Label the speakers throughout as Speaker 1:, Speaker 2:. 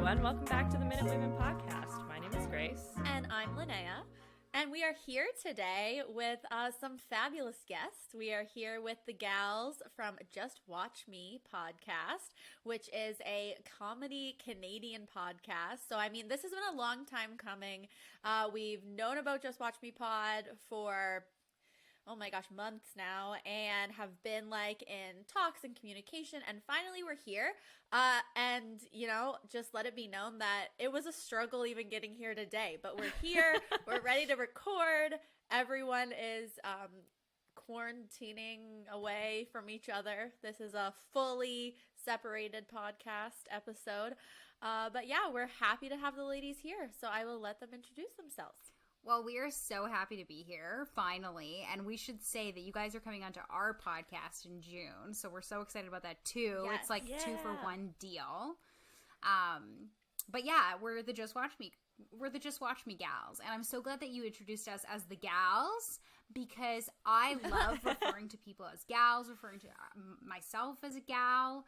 Speaker 1: everyone. Welcome back to the Minute Women Podcast. My name is Grace.
Speaker 2: And I'm Linnea. And we are here today with some fabulous guests. We are here with the gals from Just Watch Me podcast, which is a comedy Canadian podcast. So, I mean, this has been a long time coming. We've known about Just Watch Me pod for months now, and have been like in talks and communication, and finally we're here. And just let it be known that it was a struggle even getting here today, but we're here. We're ready to record. Everyone is quarantining away from each other. This is a fully separated podcast episode. But yeah, we're happy to have the ladies here, so I will let them introduce themselves.
Speaker 3: Well, we are so happy to be here, finally. And we should say that you guys are coming onto our podcast in June. So we're so excited about that, too.
Speaker 2: Yes.
Speaker 3: It's like 2-for-1 deal. But yeah, we're the Just Watch Me gals. And I'm so glad that you introduced us as the gals, because I love referring to people as gals, referring to myself as a gal,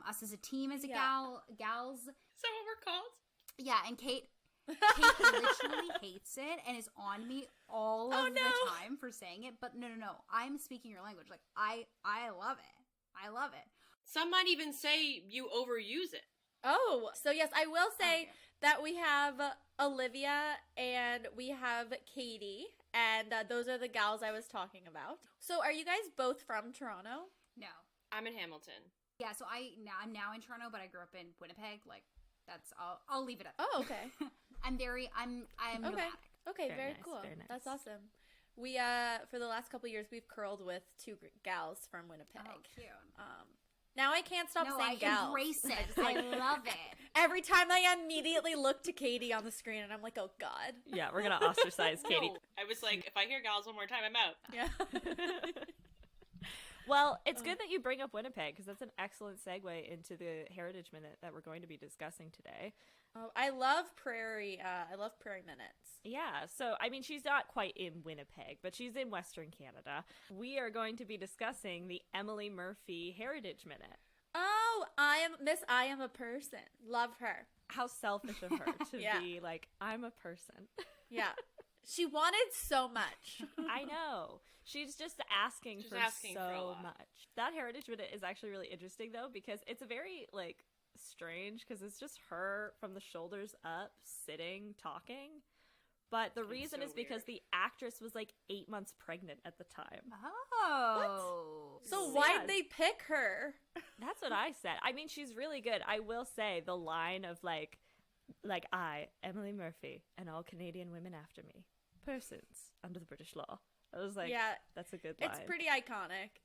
Speaker 3: us as a team as a gals.
Speaker 4: Is that what we're called?
Speaker 3: Yeah, and Kate literally hates it and is on me all of the time for saying it. But no. I'm speaking your language. Like, I love it. I love it.
Speaker 4: Some might even say you overuse it.
Speaker 2: Oh, so yes, I will say that we have Olivia and we have Katie, and those are the gals I was talking about. So are you guys both from Toronto?
Speaker 3: No.
Speaker 4: I'm in Hamilton.
Speaker 3: Yeah, so I'm now in Toronto, but I grew up in Winnipeg. Like, that's I'll leave it at that.
Speaker 2: Oh, okay.
Speaker 3: I'm nomadic.
Speaker 2: Okay, very
Speaker 1: nice,
Speaker 2: cool.
Speaker 1: very nice.
Speaker 2: That's awesome. We for the last couple of years we've curled with two gals from Winnipeg.
Speaker 3: Oh, cute.
Speaker 2: Now I can't stop saying gals.
Speaker 3: I embrace it. I love it.
Speaker 2: Every time I immediately look to Katie on the screen and I'm like, oh God.
Speaker 1: Yeah, we're going to ostracize Katie.
Speaker 4: No, I was like, if I hear gals one more time, I'm out.
Speaker 2: Yeah.
Speaker 1: Well, it's good that you bring up Winnipeg, because that's an excellent segue into the Heritage Minute that we're going to be discussing today.
Speaker 2: Oh, I love Prairie Minutes.
Speaker 1: Yeah, so, I mean, she's not quite in Winnipeg, but she's in Western Canada. We are going to be discussing the Emily Murphy Heritage Minute.
Speaker 2: Oh, I am a person. Love her.
Speaker 1: How selfish of her to be like, I'm a person.
Speaker 2: Yeah. She wanted so much.
Speaker 1: I know. She's just asking for so much. That Heritage Minute is actually really interesting, though, because it's a very, like, strange, because it's just her from the shoulders up, sitting, talking. But the reason is because the actress was, like, 8 months pregnant at the time.
Speaker 3: Oh.
Speaker 2: What? So why'd they pick her?
Speaker 1: That's what I said. I mean, she's really good. I will say the line of, like I, Emily Murphy, and all Canadian women after me. Persons under the British law. I was like, that's a good line.
Speaker 2: It's pretty iconic.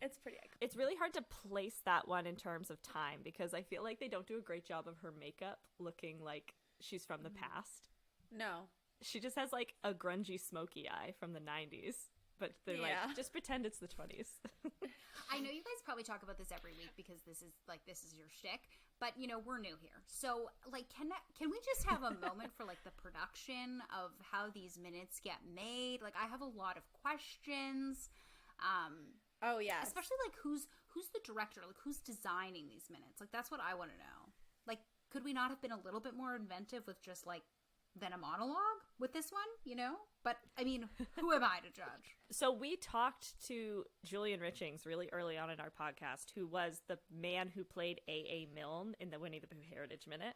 Speaker 1: It's really hard to place that one in terms of time, because I feel like they don't do a great job of her makeup looking like she's from the past.
Speaker 2: No.
Speaker 1: She just has like a grungy smoky eye from the 90s. But they're like, just pretend it's the 20s.
Speaker 3: I know you guys probably talk about this every week because this is your shtick, but we're new here. So like, can we just have a moment for like the production of how these minutes get made? Like, I have a lot of questions.
Speaker 2: Oh yeah.
Speaker 3: Especially like who's the director? Like, who's designing these minutes? Like, that's what I want to know. Like, could we not have been a little bit more inventive with just like than a monologue with this one, But, I mean, who am I to judge?
Speaker 1: So we talked to Julian Richings really early on in our podcast, who was the man who played A.A. Milne in the Winnie the Pooh Heritage Minute.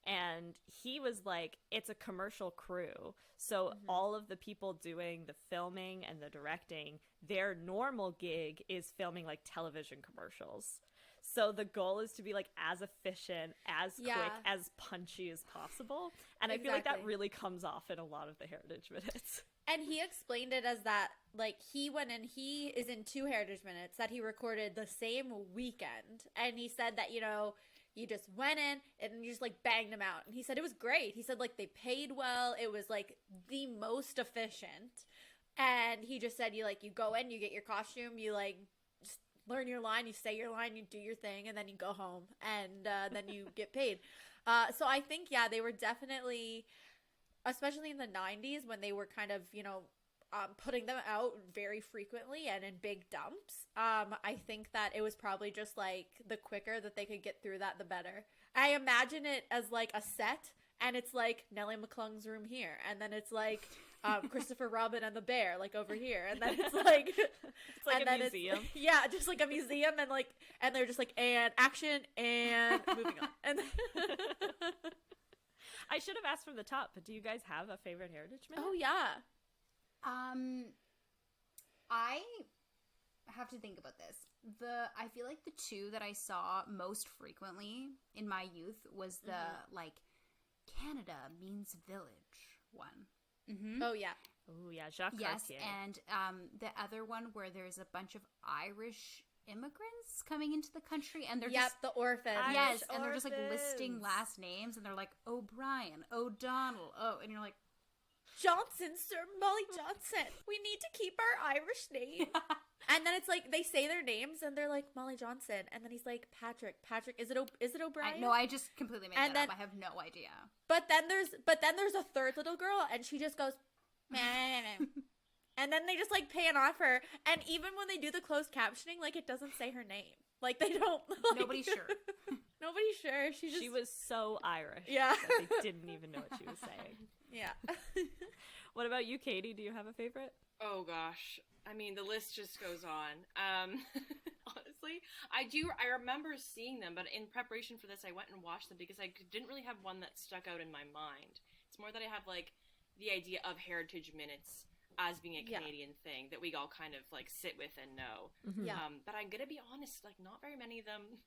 Speaker 1: And he was like, it's a commercial crew. So all of the people doing the filming and the directing, their normal gig is filming like television commercials. So the goal is to be like as efficient, as quick, as punchy as possible. And I feel like that really comes off in a lot of the Heritage Minutes.
Speaker 2: And he explained it as that, like, he is in 2 Heritage Minutes that he recorded the same weekend. And he said that, you just went in and you just, like, banged them out. And he said it was great. He said, like, they paid well. It was, like, the most efficient. And he just said, you go in, you get your costume, you, like, just learn your line, you say your line, you do your thing, and then you go home. And then you get paid. So I think, they were definitely, especially in the 90s when they were kind of, putting them out very frequently and in big dumps. I think that it was probably just like the quicker that they could get through that, the better. I imagine it as like a set, and it's like Nellie McClung's room here, and then it's like Christopher Robin and the bear like over here, and then it's like
Speaker 1: a museum.
Speaker 2: Yeah, just like a museum, and they're just like, and action and moving on. And
Speaker 1: I should have asked from the top, but do you guys have a favorite heritage minute?
Speaker 2: oh yeah,
Speaker 3: I have to think about this. I feel like the two that I saw most frequently in my youth was the like Canada means village one. Mm-hmm.
Speaker 2: oh yeah,
Speaker 1: Oh yeah, Jacques
Speaker 3: Yes,
Speaker 1: Cartier.
Speaker 3: and the other one where there's a bunch of Irish immigrants coming into the country, and they're
Speaker 2: yep,
Speaker 3: just
Speaker 2: the orphans.
Speaker 1: Irish
Speaker 3: yes, and they're just like listing
Speaker 1: orphans.
Speaker 3: last names, and they're like O'Brien, O'Donnell, and you're like,
Speaker 2: Johnson, Sir Molly Johnson. We need to keep our Irish name. And then it's like they say their names and they're like Molly Johnson, and then he's like Patrick. Is it O'Brien?
Speaker 3: no, I just completely made
Speaker 2: And
Speaker 3: that
Speaker 2: then-
Speaker 3: up. I have no idea.
Speaker 2: But then there's a third little girl, and she just goes, meh. And then they just like pan off her, and even when they do the closed captioning, like it doesn't say her name. Like they don't. Like,
Speaker 3: Nobody's sure.
Speaker 2: Nobody's sure.
Speaker 1: She was so Irish.
Speaker 2: Yeah.
Speaker 1: that they didn't even know what she was saying.
Speaker 2: Yeah.
Speaker 1: What about you, Katie? Do you have a favorite?
Speaker 4: Oh gosh. I mean, the list just goes on. Honestly, I remember seeing them, but in preparation for this, I went and watched them because I didn't really have one that stuck out in my mind. It's more that I have like the idea of heritage minutes as being a Canadian thing that we all kind of like sit with and know.
Speaker 2: Yeah.
Speaker 4: But I'm gonna be honest, like not very many of them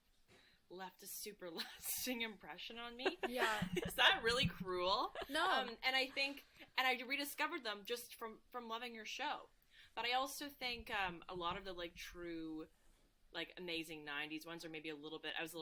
Speaker 4: left a super lasting impression on me.
Speaker 2: Yeah.
Speaker 4: Is that really cruel?
Speaker 2: No.
Speaker 4: And I think, and I rediscovered them just from loving your show. But I also think a lot of the like true, like amazing '90s ones, or maybe I was a little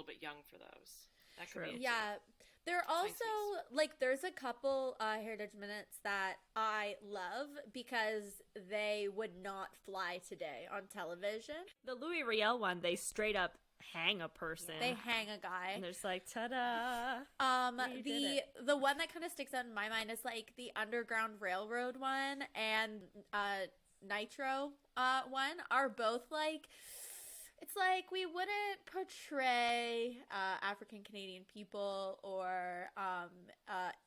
Speaker 4: bit young for those. That could be it, too.
Speaker 2: Yeah. There are also, like, there's a couple Heritage Minutes that I love because they would not fly today on television.
Speaker 1: The Louis Riel one, they straight up hang a person.
Speaker 2: They hang a guy.
Speaker 1: And there's like, ta-da. We did
Speaker 2: The one that kind of sticks out in my mind is, like, the Underground Railroad one and Nitro one are both, like... It's like we wouldn't portray African Canadian people or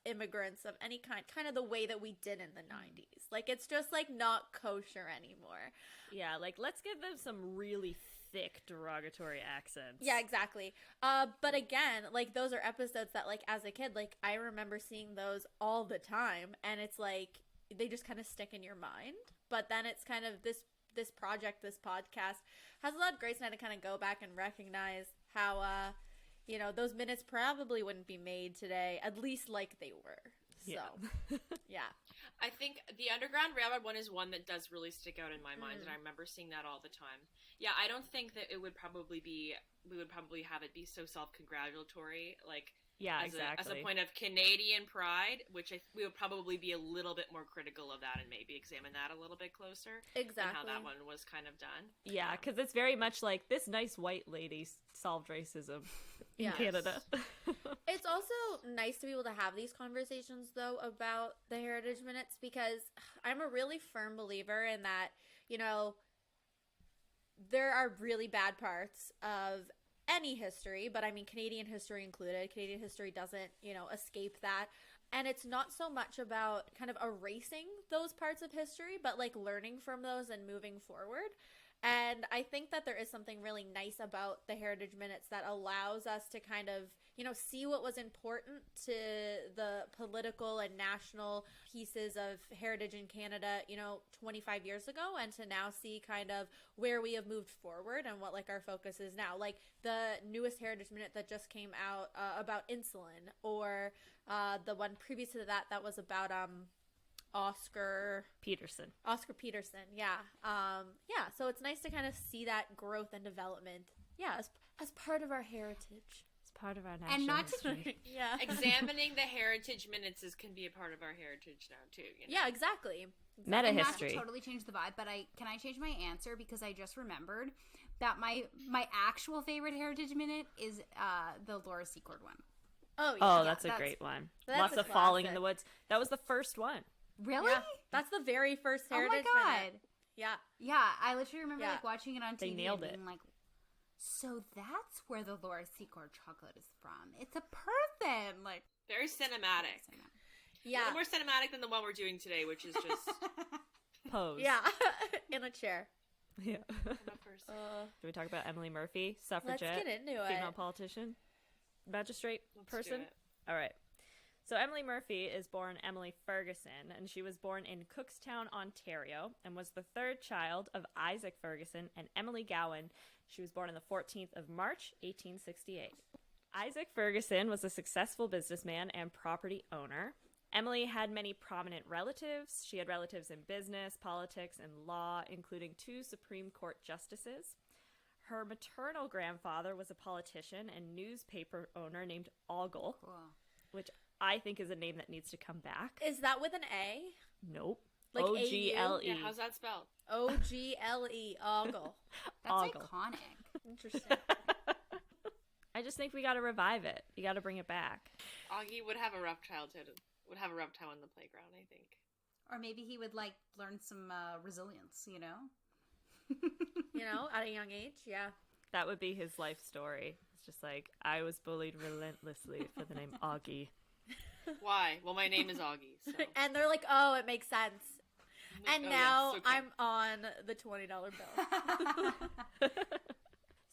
Speaker 2: immigrants of any kind of the way that we did in the 90s. Like, it's just, like, not kosher anymore.
Speaker 1: Yeah, like, let's give them some really thick derogatory accents.
Speaker 2: Yeah, exactly. But again, like, those are episodes that, like, as a kid, like, I remember seeing those all the time. And it's, like, they just kind of stick in your mind. But then it's kind of this project, this podcast, has allowed Grace and I to kind of go back and recognize how, those minutes probably wouldn't be made today, at least like they were. So, yeah.
Speaker 4: I think the Underground Railroad one is one that does really stick out in my mind, and I remember seeing that all the time. Yeah, I don't think that we would probably have it be so self-congratulatory, like,
Speaker 1: yeah,
Speaker 4: as
Speaker 1: exactly.
Speaker 4: a point of Canadian pride, which we would probably be a little bit more critical of that and maybe examine that a little bit closer.
Speaker 2: Exactly.
Speaker 4: And how that one was kind of done.
Speaker 1: Yeah, because it's very much like this nice white lady solved racism in
Speaker 2: Yes.
Speaker 1: Canada.
Speaker 2: It's also nice to be able to have these conversations, though, about the Heritage Minutes, because I'm a really firm believer in that, there are really bad parts of any history, but I mean Canadian history included. Canadian history doesn't, escape that. And it's not so much about kind of erasing those parts of history, but like learning from those and moving forward. And I think that there is something really nice about the Heritage Minutes that allows us to kind of, see what was important to the political and national pieces of heritage in Canada, 25 years ago, and to now see kind of where we have moved forward and what, like, our focus is now. Like, the newest Heritage Minute that just came out about insulin, or the one previous to that was about Oscar Peterson. Yeah. So it's nice to kind of see that growth and development. Yeah, as part of our heritage.
Speaker 1: It's part of our national
Speaker 3: And not to
Speaker 1: history.
Speaker 2: Yeah.
Speaker 4: Examining the heritage minutes can be a part of our heritage now, too.
Speaker 2: Yeah, exactly.
Speaker 1: Meta
Speaker 3: And not
Speaker 1: history.
Speaker 3: to totally change the vibe, but can I change my answer because I just remembered that my actual favorite Heritage Minute is the Laura Secord one.
Speaker 2: Oh, yeah.
Speaker 1: Oh, that's a great one.
Speaker 2: that's
Speaker 1: Lots
Speaker 2: a
Speaker 1: of falling in
Speaker 2: classic.
Speaker 1: the woods. That was the first one.
Speaker 3: Really?
Speaker 2: Yeah. That's the very first
Speaker 3: Oh my
Speaker 2: Heritage
Speaker 3: god.
Speaker 2: Minute. Yeah.
Speaker 3: Yeah, I literally remember
Speaker 2: Yeah.
Speaker 3: like watching it on TV
Speaker 1: They nailed
Speaker 3: and
Speaker 1: it.
Speaker 3: being like, So that's where the Laura Secord chocolate is from. It's a person. Like,
Speaker 4: Very cinematic. A
Speaker 2: Yeah.
Speaker 4: little more cinematic than the one we're doing today, which is just
Speaker 1: Pose.
Speaker 2: Yeah. In a chair.
Speaker 1: Yeah.
Speaker 4: a person.
Speaker 1: Do we talk about Emily Murphy,
Speaker 2: Let's
Speaker 1: suffragette,
Speaker 2: get into
Speaker 1: female
Speaker 2: it.
Speaker 1: politician, magistrate
Speaker 4: Let's
Speaker 1: person?
Speaker 4: do it.
Speaker 1: All right. So Emily Murphy is born Emily Ferguson, and she was born in Cookstown, Ontario, and was the third child of Isaac Ferguson and Emily Gowan. She was born on the 14th of March, 1868. Isaac Ferguson was a successful businessman and property owner. Emily had many prominent relatives. She had relatives in business, politics, and law, including 2 Supreme Court justices. Her maternal grandfather was a politician and newspaper owner named Ogle,
Speaker 3: cool.
Speaker 1: which I think is a name that needs to come back.
Speaker 2: Is that with an A?
Speaker 1: Nope.
Speaker 2: Like
Speaker 1: Ogle.
Speaker 4: Yeah, how's that spelled?
Speaker 2: Ogle. Ogle.
Speaker 3: That's
Speaker 1: Ogle.
Speaker 3: iconic.
Speaker 2: Interesting.
Speaker 1: I just think we got to revive it. You got to bring it back.
Speaker 4: Augie would have a rough childhood. Would have a rough time on the playground, I think.
Speaker 3: Or maybe he would, like, learn some resilience, you know?
Speaker 2: You know, at a young age. Yeah.
Speaker 1: That would be his life story. It's just like, I was bullied relentlessly for the name Augie.
Speaker 4: Why? Well, my name is Augie, so.
Speaker 2: And they're like, oh, it makes sense. And
Speaker 4: Oh,
Speaker 2: now
Speaker 4: yes, okay.
Speaker 2: I'm on the $20 bill.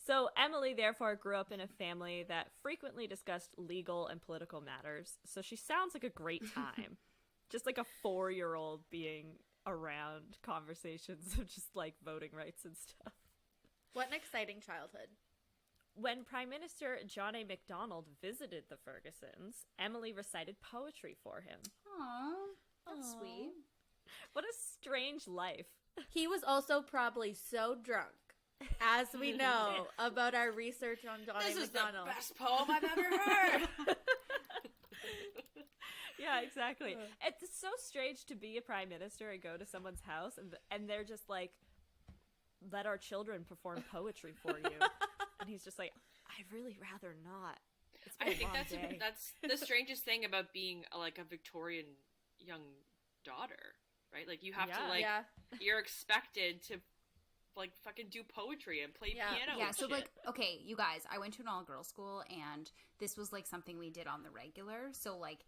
Speaker 1: So Emily, therefore, grew up in a family that frequently discussed legal and political matters. So she sounds like a great time. Just like a 4-year-old being around conversations of just like voting rights and stuff.
Speaker 2: What an exciting childhood.
Speaker 1: When Prime Minister John A. Macdonald visited the Fergusons, Emily recited poetry for him.
Speaker 3: Aw, that's
Speaker 2: Aw.
Speaker 3: sweet.
Speaker 1: What a strange life.
Speaker 2: He was also probably so drunk, as we know about our research on John
Speaker 4: This
Speaker 2: A.
Speaker 4: is the
Speaker 2: Macdonald.
Speaker 4: best poem I've ever heard!
Speaker 1: Yeah, exactly. It's so strange to be a prime minister and go to someone's house and they're just like, let our children perform poetry for you. And he's just like, I'd really rather not. It's been
Speaker 4: I
Speaker 1: a
Speaker 4: think
Speaker 1: long day.
Speaker 4: that's the strangest thing about being like a Victorian young daughter, right? Like you have to
Speaker 1: Yeah.
Speaker 4: like
Speaker 2: Yeah.
Speaker 4: you're expected to like fucking do poetry and play
Speaker 2: Yeah.
Speaker 4: piano.
Speaker 3: Yeah,
Speaker 4: and
Speaker 3: so
Speaker 4: shit.
Speaker 3: like, okay, you guys, I went to an all-girls school, and this was like something we did on the regular. So like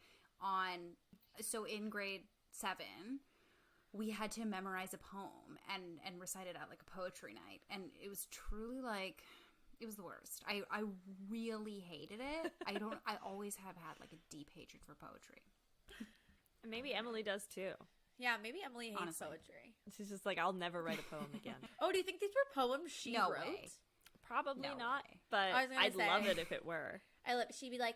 Speaker 3: in grade 7, we had to memorize a poem and recite it at like a poetry night, and it was truly like, it was the worst. I really hated it. I always have had like a deep hatred for poetry.
Speaker 1: And maybe Emily does too.
Speaker 2: Yeah, maybe Emily hates
Speaker 3: Honestly.
Speaker 2: poetry.
Speaker 1: She's just like, I'll never write a poem again.
Speaker 2: Oh, do you think these were poems she
Speaker 3: No
Speaker 2: wrote?
Speaker 3: way.
Speaker 1: Probably
Speaker 3: No
Speaker 1: not,
Speaker 3: way.
Speaker 1: but
Speaker 2: I was gonna
Speaker 1: I'd love
Speaker 2: say.
Speaker 1: it if it were.
Speaker 2: She'd be like,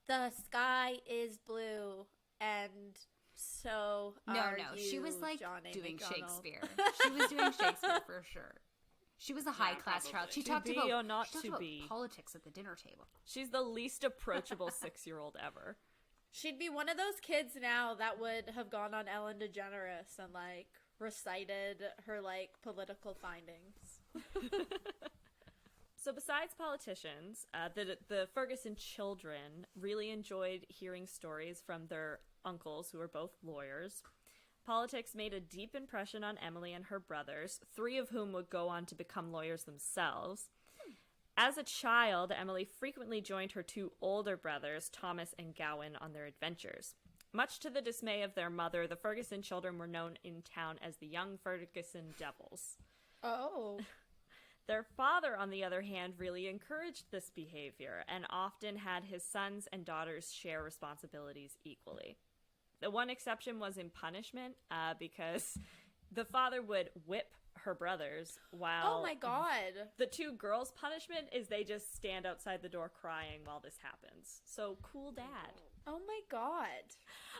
Speaker 2: the sky is blue, and so
Speaker 3: No,
Speaker 2: are
Speaker 3: she
Speaker 2: you,
Speaker 3: was like
Speaker 2: John A.
Speaker 3: doing
Speaker 2: Macdonald."
Speaker 3: Shakespeare. She was doing Shakespeare for sure. She was a high class
Speaker 4: probably.
Speaker 3: child. She
Speaker 1: To
Speaker 3: talked
Speaker 1: be
Speaker 3: about
Speaker 1: or not
Speaker 3: she talked
Speaker 1: to
Speaker 3: about
Speaker 1: be.
Speaker 3: politics at the dinner table.
Speaker 1: She's the least approachable 6-year-old ever.
Speaker 2: She'd be one of those kids now that would have gone on Ellen DeGeneres and like recited her like political findings.
Speaker 1: So besides politicians, the Ferguson children really enjoyed hearing stories from their uncles, who were both lawyers. Politics made a deep impression on Emily and her brothers, 3 of whom would go on to become lawyers themselves. As a child, Emily frequently joined her 2 older brothers, Thomas and Gowan, on their adventures. Much to the dismay of their mother, the Ferguson children were known in town as the Young Ferguson Devils.
Speaker 2: Oh.
Speaker 1: Their father, on the other hand, really encouraged this behavior and often had his sons and daughters share responsibilities equally. The one exception was in punishment, because the father would whip her brothers while
Speaker 2: Oh my god.
Speaker 1: the 2 girls' punishment is they just stand outside the door crying while this happens. So, cool dad.
Speaker 2: Oh my god.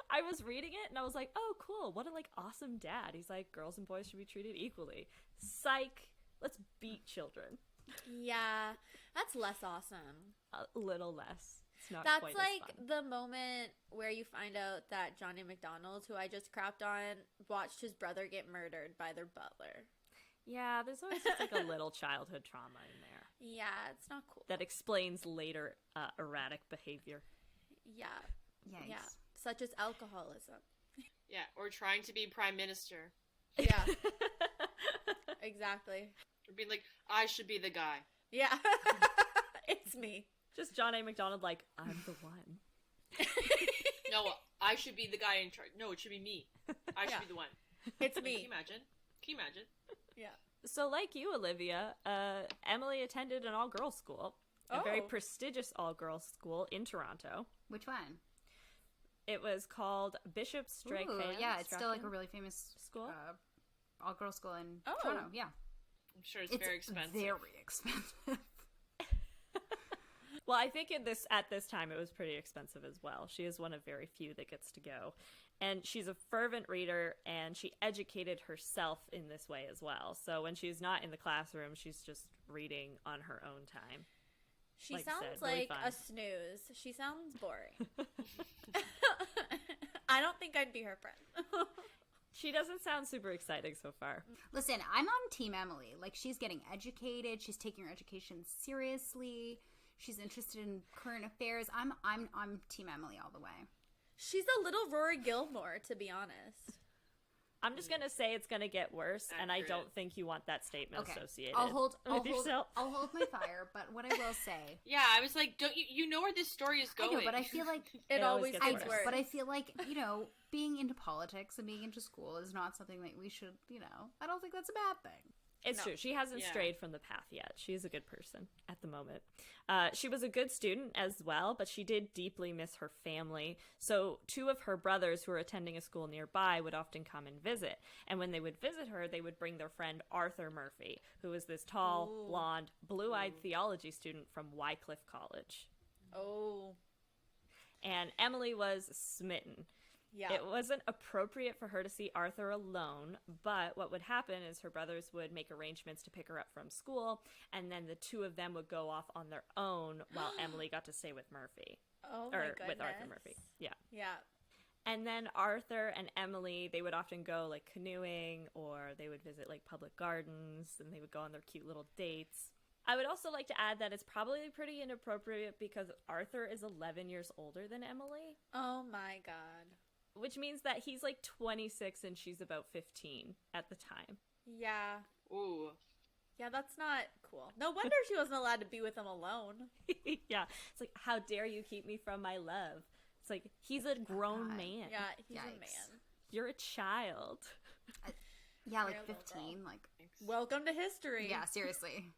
Speaker 1: I was reading it and I was like, oh, cool. What a, like, awesome dad. He's like, girls and boys should be treated equally. Psych. Let's beat children.
Speaker 2: Yeah, that's less awesome.
Speaker 1: A little less. It's not
Speaker 2: That's
Speaker 1: quite
Speaker 2: like
Speaker 1: as fun.
Speaker 2: the moment where you find out that John A. Macdonald, who I just crapped on, watched his brother get murdered by their butler.
Speaker 1: Yeah, there's always just like a little childhood trauma in there
Speaker 2: Yeah, it's not cool.
Speaker 1: that explains later erratic behavior.
Speaker 2: Yeah,
Speaker 3: Yikes.
Speaker 2: yeah, such as alcoholism.
Speaker 4: Yeah, or trying to be prime minister.
Speaker 2: Yeah, exactly.
Speaker 4: Or being like, I should be the guy.
Speaker 2: Yeah. It's me.
Speaker 1: Just John A. Macdonald, like, I'm the one.
Speaker 4: No, I should be the guy in charge. No, it should be me. I should be the one.
Speaker 2: It's
Speaker 4: Can
Speaker 2: me.
Speaker 4: you imagine? Can you imagine?
Speaker 2: Yeah.
Speaker 1: So, like you, Olivia, Emily attended an all-girls school, a very
Speaker 2: Oh.
Speaker 1: prestigious all-girls school in Toronto.
Speaker 3: Which one?
Speaker 1: It was called Bishop Strachan.
Speaker 3: Ooh, yeah, it's still like a
Speaker 1: Strachan
Speaker 3: really famous
Speaker 1: school.
Speaker 3: all-girls school in
Speaker 2: Oh.
Speaker 3: Toronto. Yeah,
Speaker 4: I'm sure it's very expensive.
Speaker 3: Very expensive.
Speaker 1: Well, I think at this time it was pretty expensive as well. She is one of very few that gets to go. And she's a fervent reader, and she educated herself in this way as well. So when she's not in the classroom, she's just reading on her own time.
Speaker 2: She
Speaker 1: Like you
Speaker 2: sounds
Speaker 1: said, really
Speaker 2: like
Speaker 1: fun.
Speaker 2: a snooze. She sounds boring. I don't think I'd be her friend.
Speaker 1: She doesn't sound super exciting so far.
Speaker 3: Listen, I'm on Team Emily. Like, she's getting educated. She's taking her education seriously. She's interested in current affairs. I'm Team Emily all the way.
Speaker 2: She's a little Rory Gilmore, to be honest.
Speaker 1: I'm just going to say it's going to get worse, and I
Speaker 4: Accurate.
Speaker 1: don't think you want that statement
Speaker 3: Okay,
Speaker 1: associated
Speaker 3: I'll hold
Speaker 1: with yourself.
Speaker 3: I'll hold my fire. But what I will say,
Speaker 4: Yeah, I was like, don't you know where this story is
Speaker 3: I
Speaker 4: going?
Speaker 3: know, but I feel like
Speaker 2: It
Speaker 1: always
Speaker 2: always
Speaker 1: gets
Speaker 2: gets
Speaker 1: worse.
Speaker 2: worse.
Speaker 3: but I feel like, being into politics and being into school is not something that we should, I don't think that's a bad thing.
Speaker 1: It's
Speaker 2: No.
Speaker 1: true. She hasn't
Speaker 4: Yeah.
Speaker 1: strayed from the path yet. She's a good person at the moment. She was a good student as well, but she did deeply miss her family. So 2 of her brothers who were attending a school nearby would often come and visit. And when they would visit her, they would bring their friend Arthur Murphy, who was this tall,
Speaker 2: Ooh.
Speaker 1: blonde, blue-eyed theology student from Wycliffe College.
Speaker 2: Oh.
Speaker 1: And Emily was smitten.
Speaker 2: Yeah.
Speaker 1: It wasn't appropriate for her to see Arthur alone, but what would happen is her brothers would make arrangements to pick her up from school, and then the 2 of them would go off on their own while Emily got to stay with Murphy.
Speaker 2: Oh my
Speaker 1: Or
Speaker 2: goodness.
Speaker 1: with Arthur Murphy. Yeah.
Speaker 2: Yeah.
Speaker 1: And then Arthur and Emily, they would often go like canoeing, or they would visit like public gardens, and they would go on their cute little dates. I would also like to add that it's probably pretty inappropriate because Arthur is 11 years older than Emily,
Speaker 2: Oh my god.
Speaker 1: which means that he's like 26 and she's about 15 at the time.
Speaker 2: Yeah.
Speaker 4: Ooh.
Speaker 2: Yeah, that's not cool. No wonder she wasn't allowed to be with him alone.
Speaker 1: Yeah. It's like, how dare you keep me from my love? It's like, he's a grown
Speaker 3: God.
Speaker 1: man.
Speaker 2: Yeah, he's a
Speaker 3: Yikes.
Speaker 2: man.
Speaker 1: You're a child.
Speaker 3: Yeah, like
Speaker 2: You're a little
Speaker 3: 15, like,
Speaker 2: Welcome to history.
Speaker 3: yeah, seriously.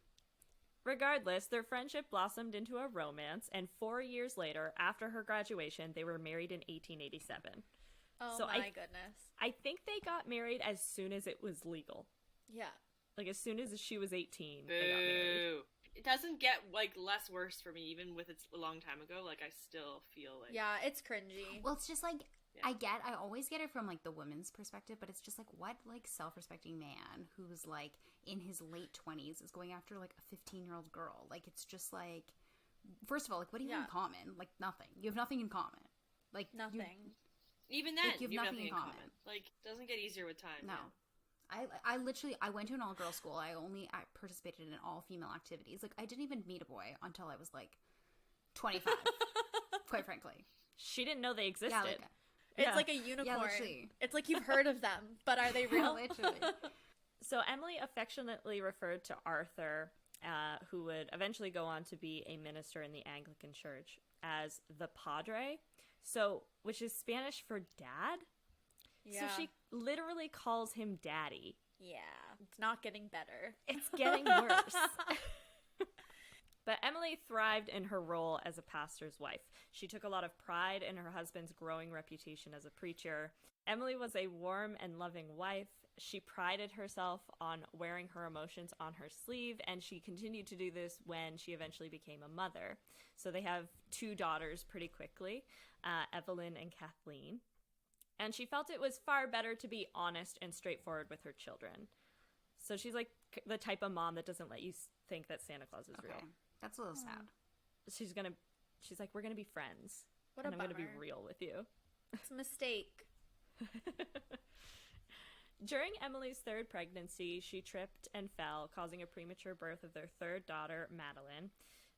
Speaker 1: Regardless, their friendship blossomed into a romance, and 4 years later, after her graduation, they were married in 1887.
Speaker 2: Oh
Speaker 1: So
Speaker 2: my goodness.
Speaker 1: I think they got married as soon as it was legal.
Speaker 2: Yeah.
Speaker 1: Like, as soon as she was 18, they got married.
Speaker 4: Boo. It doesn't get like less worse for me, even with it's a long time ago. Like I still feel like
Speaker 2: Yeah, it's cringy.
Speaker 3: Well, it's just like,
Speaker 4: Yeah.
Speaker 3: I always get it from like the women's perspective, but it's just like, what like self-respecting man who's like in his late 20s is going after like a 15-year-old girl? Like, it's just like, first of all, like, what do you have in
Speaker 2: Yeah.
Speaker 3: common? Like, nothing. You have nothing in common. Like,
Speaker 2: Nothing.
Speaker 4: even then
Speaker 3: Like, you have
Speaker 4: you have
Speaker 3: nothing
Speaker 4: nothing
Speaker 3: in
Speaker 4: in
Speaker 3: common.
Speaker 4: common. Like doesn't get easier with time.
Speaker 3: No.
Speaker 4: man.
Speaker 3: I literally, I went to an all-girl school. I participated in all-female activities. Like, I didn't even meet a boy until I was like 25, quite frankly.
Speaker 1: She didn't know they existed.
Speaker 3: Yeah, like,
Speaker 2: It's
Speaker 1: Yeah.
Speaker 2: like a unicorn.
Speaker 3: literally.
Speaker 2: It's like you've heard of them, but are they real?
Speaker 3: literally.
Speaker 1: So Emily affectionately referred to Arthur, who would eventually go on to be a minister in the Anglican Church, as the Padre, so which is Spanish for dad.
Speaker 2: Yeah.
Speaker 1: So she literally calls him daddy.
Speaker 2: Yeah. It's not getting better.
Speaker 1: It's getting worse. But Emily thrived in her role as a pastor's wife. She took a lot of pride in her husband's growing reputation as a preacher. Emily was a warm and loving wife. She prided herself on wearing her emotions on her sleeve, and she continued to do this when she eventually became a mother. So they have 2 daughters pretty quickly, Evelyn and Kathleen. And she felt it was far better to be honest and straightforward with her children. So she's like the type of mom that doesn't let you think that Santa Claus is
Speaker 3: Okay.
Speaker 1: real.
Speaker 3: That's a little sad.
Speaker 1: She's like, we're gonna be friends.
Speaker 2: What
Speaker 1: and
Speaker 2: a
Speaker 1: I'm gonna be
Speaker 2: bummer.
Speaker 1: real with you.
Speaker 2: It's a mistake.
Speaker 1: During Emily's 3rd pregnancy, she tripped and fell, causing a premature birth of their 3rd daughter, Madeline.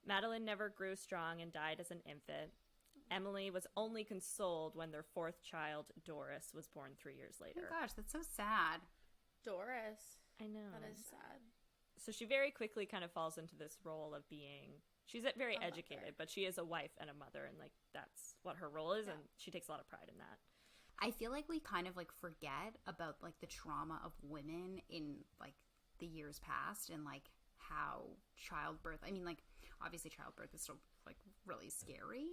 Speaker 1: Madeline never grew strong and died as an infant. Emily was only consoled when their 4th child, Doris, was born 3 years
Speaker 3: Oh
Speaker 1: later.
Speaker 3: my gosh, that's so sad.
Speaker 2: Doris.
Speaker 1: I know.
Speaker 2: That is sad.
Speaker 1: So she very quickly kind of falls into this role of being, she's very educated, but she is a wife and a mother, and like that's what her role is, and she takes a lot of pride in that.
Speaker 3: I feel like we kind of like forget about like the trauma of women in like the years past, and like how childbirth, I mean, like obviously childbirth is still like really scary,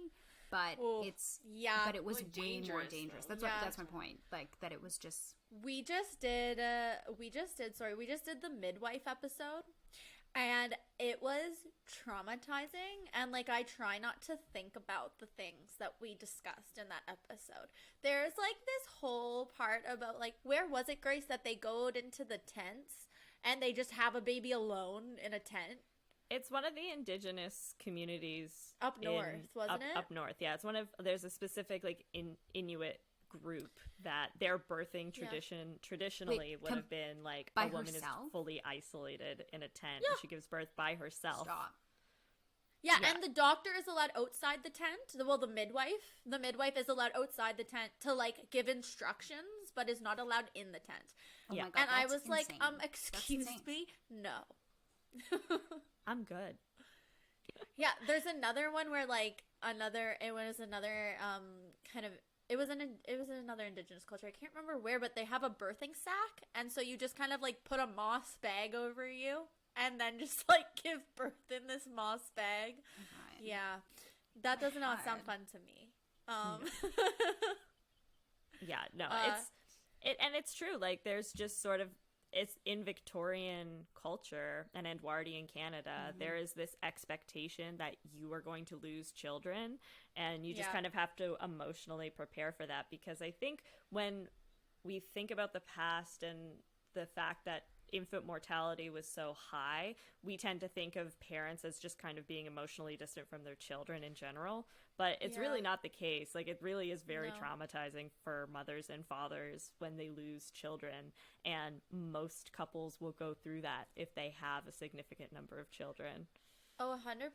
Speaker 3: but but it was
Speaker 4: like
Speaker 3: way more
Speaker 4: dangerous,
Speaker 3: dangerous.
Speaker 4: though.
Speaker 3: That's my point. Like that it was just
Speaker 2: We just did the Midwife episode, and it was traumatizing, and like I try not to think about the things that we discussed in that episode. There's like this whole part about like, where was it, Grace, that they go into the tents and they just have a baby alone in a tent?
Speaker 1: It's one of the indigenous communities
Speaker 2: Up north, wasn't it?
Speaker 1: Up north, yeah. It's one of, there's a specific like Inuit group that their birthing traditionally would have been like
Speaker 3: by
Speaker 1: a woman
Speaker 3: herself?
Speaker 1: is fully isolated in a tent and she gives birth by herself.
Speaker 3: stop.
Speaker 2: Yeah, and the doctor is allowed outside the tent. The midwife is allowed outside the tent to like give instructions, but is not allowed in the tent.
Speaker 3: Oh
Speaker 1: Yeah.
Speaker 3: my God,
Speaker 2: And I was
Speaker 3: that's
Speaker 2: like,
Speaker 3: insane.
Speaker 2: excuse
Speaker 3: insane.
Speaker 2: me? No.
Speaker 1: I'm good.
Speaker 2: Yeah, there's another one where like it was another indigenous culture. I can't remember where, but they have a birthing sack, and so you just kind of like put a moss bag over you and then just like give birth in this moss bag.
Speaker 3: God.
Speaker 2: Yeah. That does not sound
Speaker 3: God.
Speaker 2: fun to me.
Speaker 1: Yeah, no, it's true. Like there's just sort of, it's in Victorian culture and Edwardian Canada, there is this expectation that you are going to lose children, and you just kind of have to emotionally prepare for that, because I think when we think about the past and the fact that infant mortality was so high, we tend to think of parents as just kind of being emotionally distant from their children in general, but it's really not the case. Like it really is very traumatizing for mothers and fathers when they lose children, and most couples will go through that if they have a significant number of children.
Speaker 2: Oh, 100%.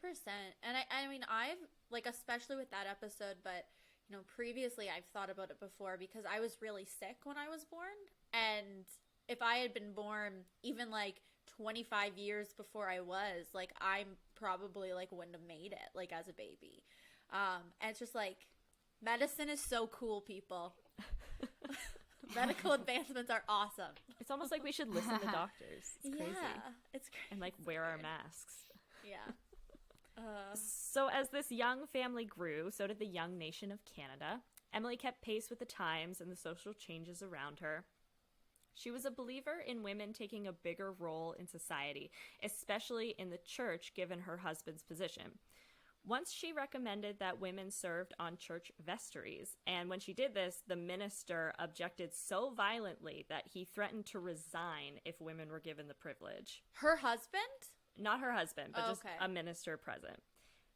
Speaker 2: And I mean, I've like, especially with that episode, but you know, previously I've thought about it before, because I was really sick when I was born, and if I had been born even like 25 years before I was, like I probably like wouldn't have made it like as a baby. And it's just like, medicine is so cool, people. Medical advancements are awesome.
Speaker 1: It's almost like we should listen to doctors. It's crazy.
Speaker 2: Yeah, it's crazy.
Speaker 1: And like wear our masks.
Speaker 2: Yeah.
Speaker 1: So as this young family grew, so did the young nation of Canada. Emily kept pace with the times and the social changes around her. She was a believer in women taking a bigger role in society, especially in the church, given her husband's position. Once she recommended that women served on church vestries, and when she did this, the minister objected so violently that he threatened to resign if women were given the privilege.
Speaker 2: Her husband?
Speaker 1: Not her husband, but just
Speaker 2: okay.
Speaker 1: a minister present.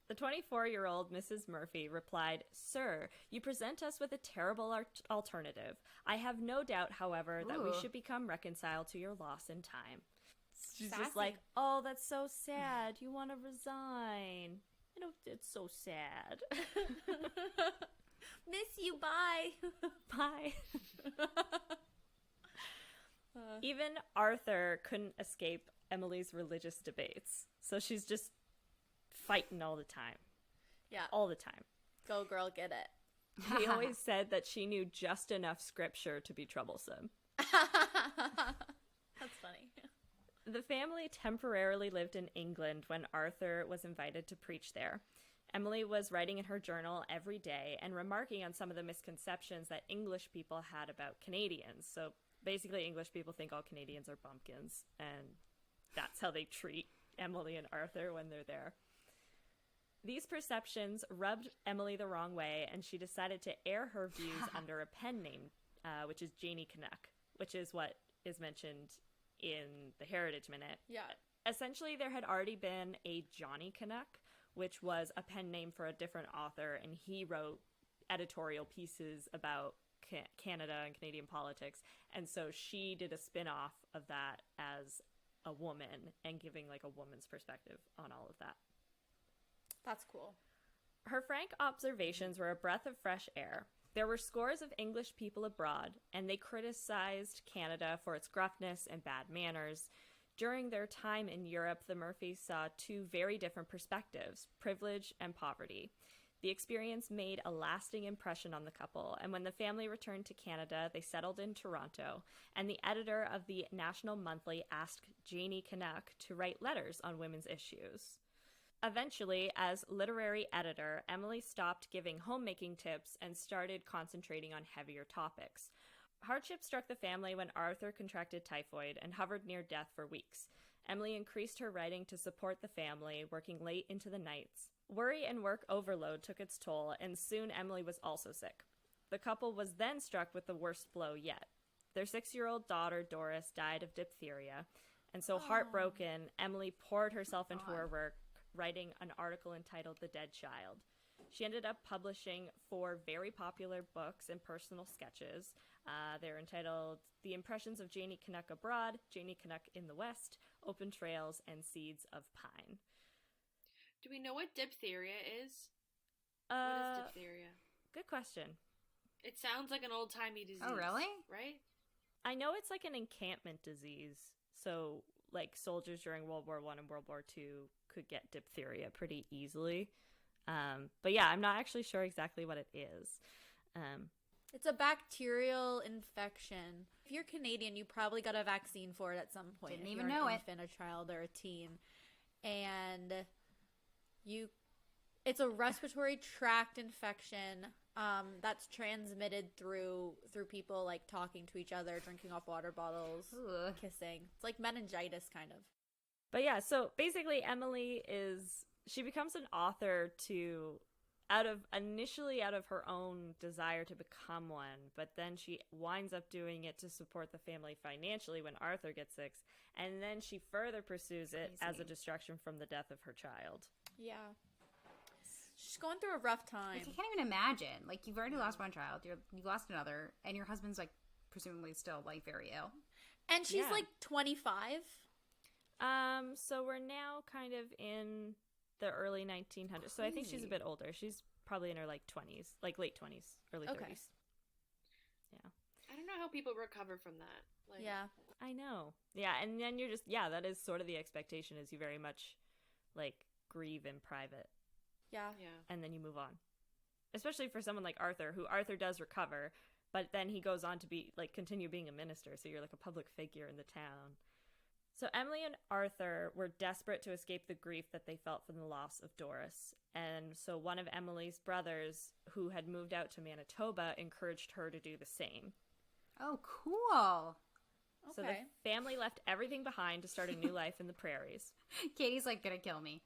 Speaker 1: The 24-year-old Mrs. Murphy replied, "Sir, you present us with a terrible alternative. I have no doubt, however, that we should become reconciled to your loss in time." She's just like, "Oh, that's so sad. You want to resign. I know, it's so sad."
Speaker 2: Miss you, bye.
Speaker 1: Bye. Even Arthur couldn't escape Emily's religious debates, so she's just fighting all the time.
Speaker 2: Yeah.
Speaker 1: All the time.
Speaker 2: Go, girl, get it.
Speaker 1: He always said that she knew just enough scripture to be troublesome.
Speaker 2: That's funny.
Speaker 1: The family temporarily lived in England when Arthur was invited to preach there. Emily was writing in her journal every day and remarking on some of the misconceptions that English people had about Canadians. So basically, English people think all Canadians are bumpkins, and that's how they treat Emily and Arthur when they're there. These perceptions rubbed Emily the wrong way, and she decided to air her views under a pen name, which is Janie Canuck, which is what is mentioned in the Heritage Minute.
Speaker 2: Yeah.
Speaker 1: Essentially, there had already been a Johnny Canuck, which was a pen name for a different author, and he wrote editorial pieces about Canada and Canadian politics, and so she did a spin-off of that as a woman and giving like a woman's perspective on all of that.
Speaker 2: That's cool.
Speaker 1: Her frank observations were a breath of fresh air. There were scores of English people abroad, and they criticized Canada for its gruffness and bad manners. During their time in Europe, the Murphys saw two very different perspectives, privilege and poverty. The experience made a lasting impression on the couple, and when the family returned to Canada, they settled in Toronto, and the editor of the National Monthly asked Janie Canuck to write letters on women's issues. Eventually, as literary editor, Emily stopped giving homemaking tips and started concentrating on heavier topics. Hardship struck the family when Arthur contracted typhoid and hovered near death for weeks. Emily increased her writing to support the family, working late into the nights. Worry and work overload took its toll, and soon Emily was also sick. The couple was then struck with the worst blow yet. Their 6-year-old daughter, Doris, died of diphtheria, and so heartbroken, Emily poured herself into her work, writing an article entitled The Dead Child. She ended up publishing 4 very popular books and personal sketches. They're entitled The Impressions of Janie Canuck Abroad, Janie Canuck in the West, Open Trails, and Seeds of Pine.
Speaker 4: Do we know what diphtheria is? What is diphtheria?
Speaker 1: Good question.
Speaker 4: It sounds like an old-timey disease.
Speaker 3: Oh, really?
Speaker 4: Right?
Speaker 1: I know it's like an encampment disease. So, like, soldiers during World War I and World War II could get diphtheria pretty easily. But yeah, I'm not actually sure exactly what it is.
Speaker 2: It's a bacterial infection. If you're Canadian, you probably got a vaccine for it at some point.
Speaker 3: Didn't
Speaker 2: if
Speaker 3: even
Speaker 2: you're
Speaker 3: know
Speaker 2: an
Speaker 3: it.
Speaker 2: infant, a child, or a teen. And it's a respiratory tract infection that's transmitted through people like talking to each other, drinking off water bottles, kissing. It's like meningitis kind of.
Speaker 1: But yeah, so basically Emily she becomes an author out of her own desire to become one, but then she winds up doing it to support the family financially when Arthur gets sick, and then she further pursues it as a distraction from the death of her child.
Speaker 2: Yeah. She's going through a rough time.
Speaker 3: Like, I can't even imagine. Like, you've already lost one child, you've lost another, and your husband's, like, presumably still, like, very ill.
Speaker 2: And she's, like, 25?
Speaker 1: So we're now kind of in the early 1900s. So I think she's a bit older. She's probably in her, like, 20s. Like, late 20s, early 30s. Yeah.
Speaker 4: I don't know how people recover from that. Like,
Speaker 2: yeah.
Speaker 1: I know. Yeah, and then you're just, that is sort of the expectation, is you very much, like, grieve in private.
Speaker 2: Yeah.
Speaker 1: And then you move on. Especially for someone like Arthur, who Arthur does recover, but then he goes on to continue being a minister, so you're like a public figure in the town. So Emily and Arthur were desperate to escape the grief that they felt from the loss of Doris. And so one of Emily's brothers, who had moved out to Manitoba, encouraged her to do the same.
Speaker 3: Oh, cool.
Speaker 1: So the family left everything behind to start a new life in the prairies.
Speaker 3: Katie's like gonna kill me.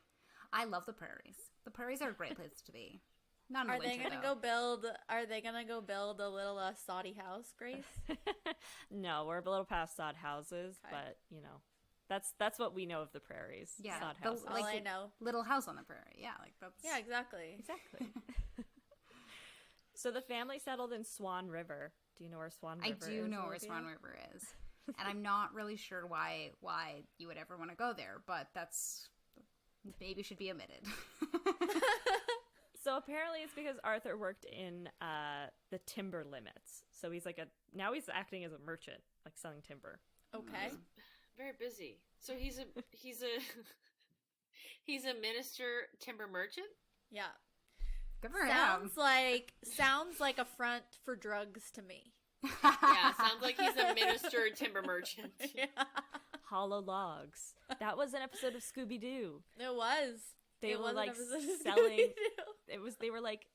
Speaker 3: I love the prairies. The prairies are a great place to be. Not in the winter,
Speaker 2: Are they gonna go build a little soddy house, Grace?
Speaker 1: No, we're a little past sod houses, but that's what we know of the prairies.
Speaker 3: Yeah,
Speaker 1: sod houses.
Speaker 2: All I know.
Speaker 3: Little house on the prairie. Yeah, like that's.
Speaker 2: Yeah, exactly.
Speaker 1: So the family settled in Swan River. Do you know where Swan River is?
Speaker 3: I do know where Swan River is, and I'm not really sure why you would ever want to go there, but that's maybe should be omitted.
Speaker 1: So apparently it's because Arthur worked in the timber limits. So he's now he's acting as a merchant, like selling timber.
Speaker 2: Okay.
Speaker 4: Very busy. So he's a he's a minister timber merchant?
Speaker 2: Yeah.
Speaker 3: Good for him.
Speaker 2: Sounds like a front for drugs to me.
Speaker 4: Yeah, sounds like he's a minister timber merchant.
Speaker 2: Yeah.
Speaker 1: Hollow logs. That was an episode of Scooby-Doo.
Speaker 2: It was.
Speaker 1: They were like selling. They were like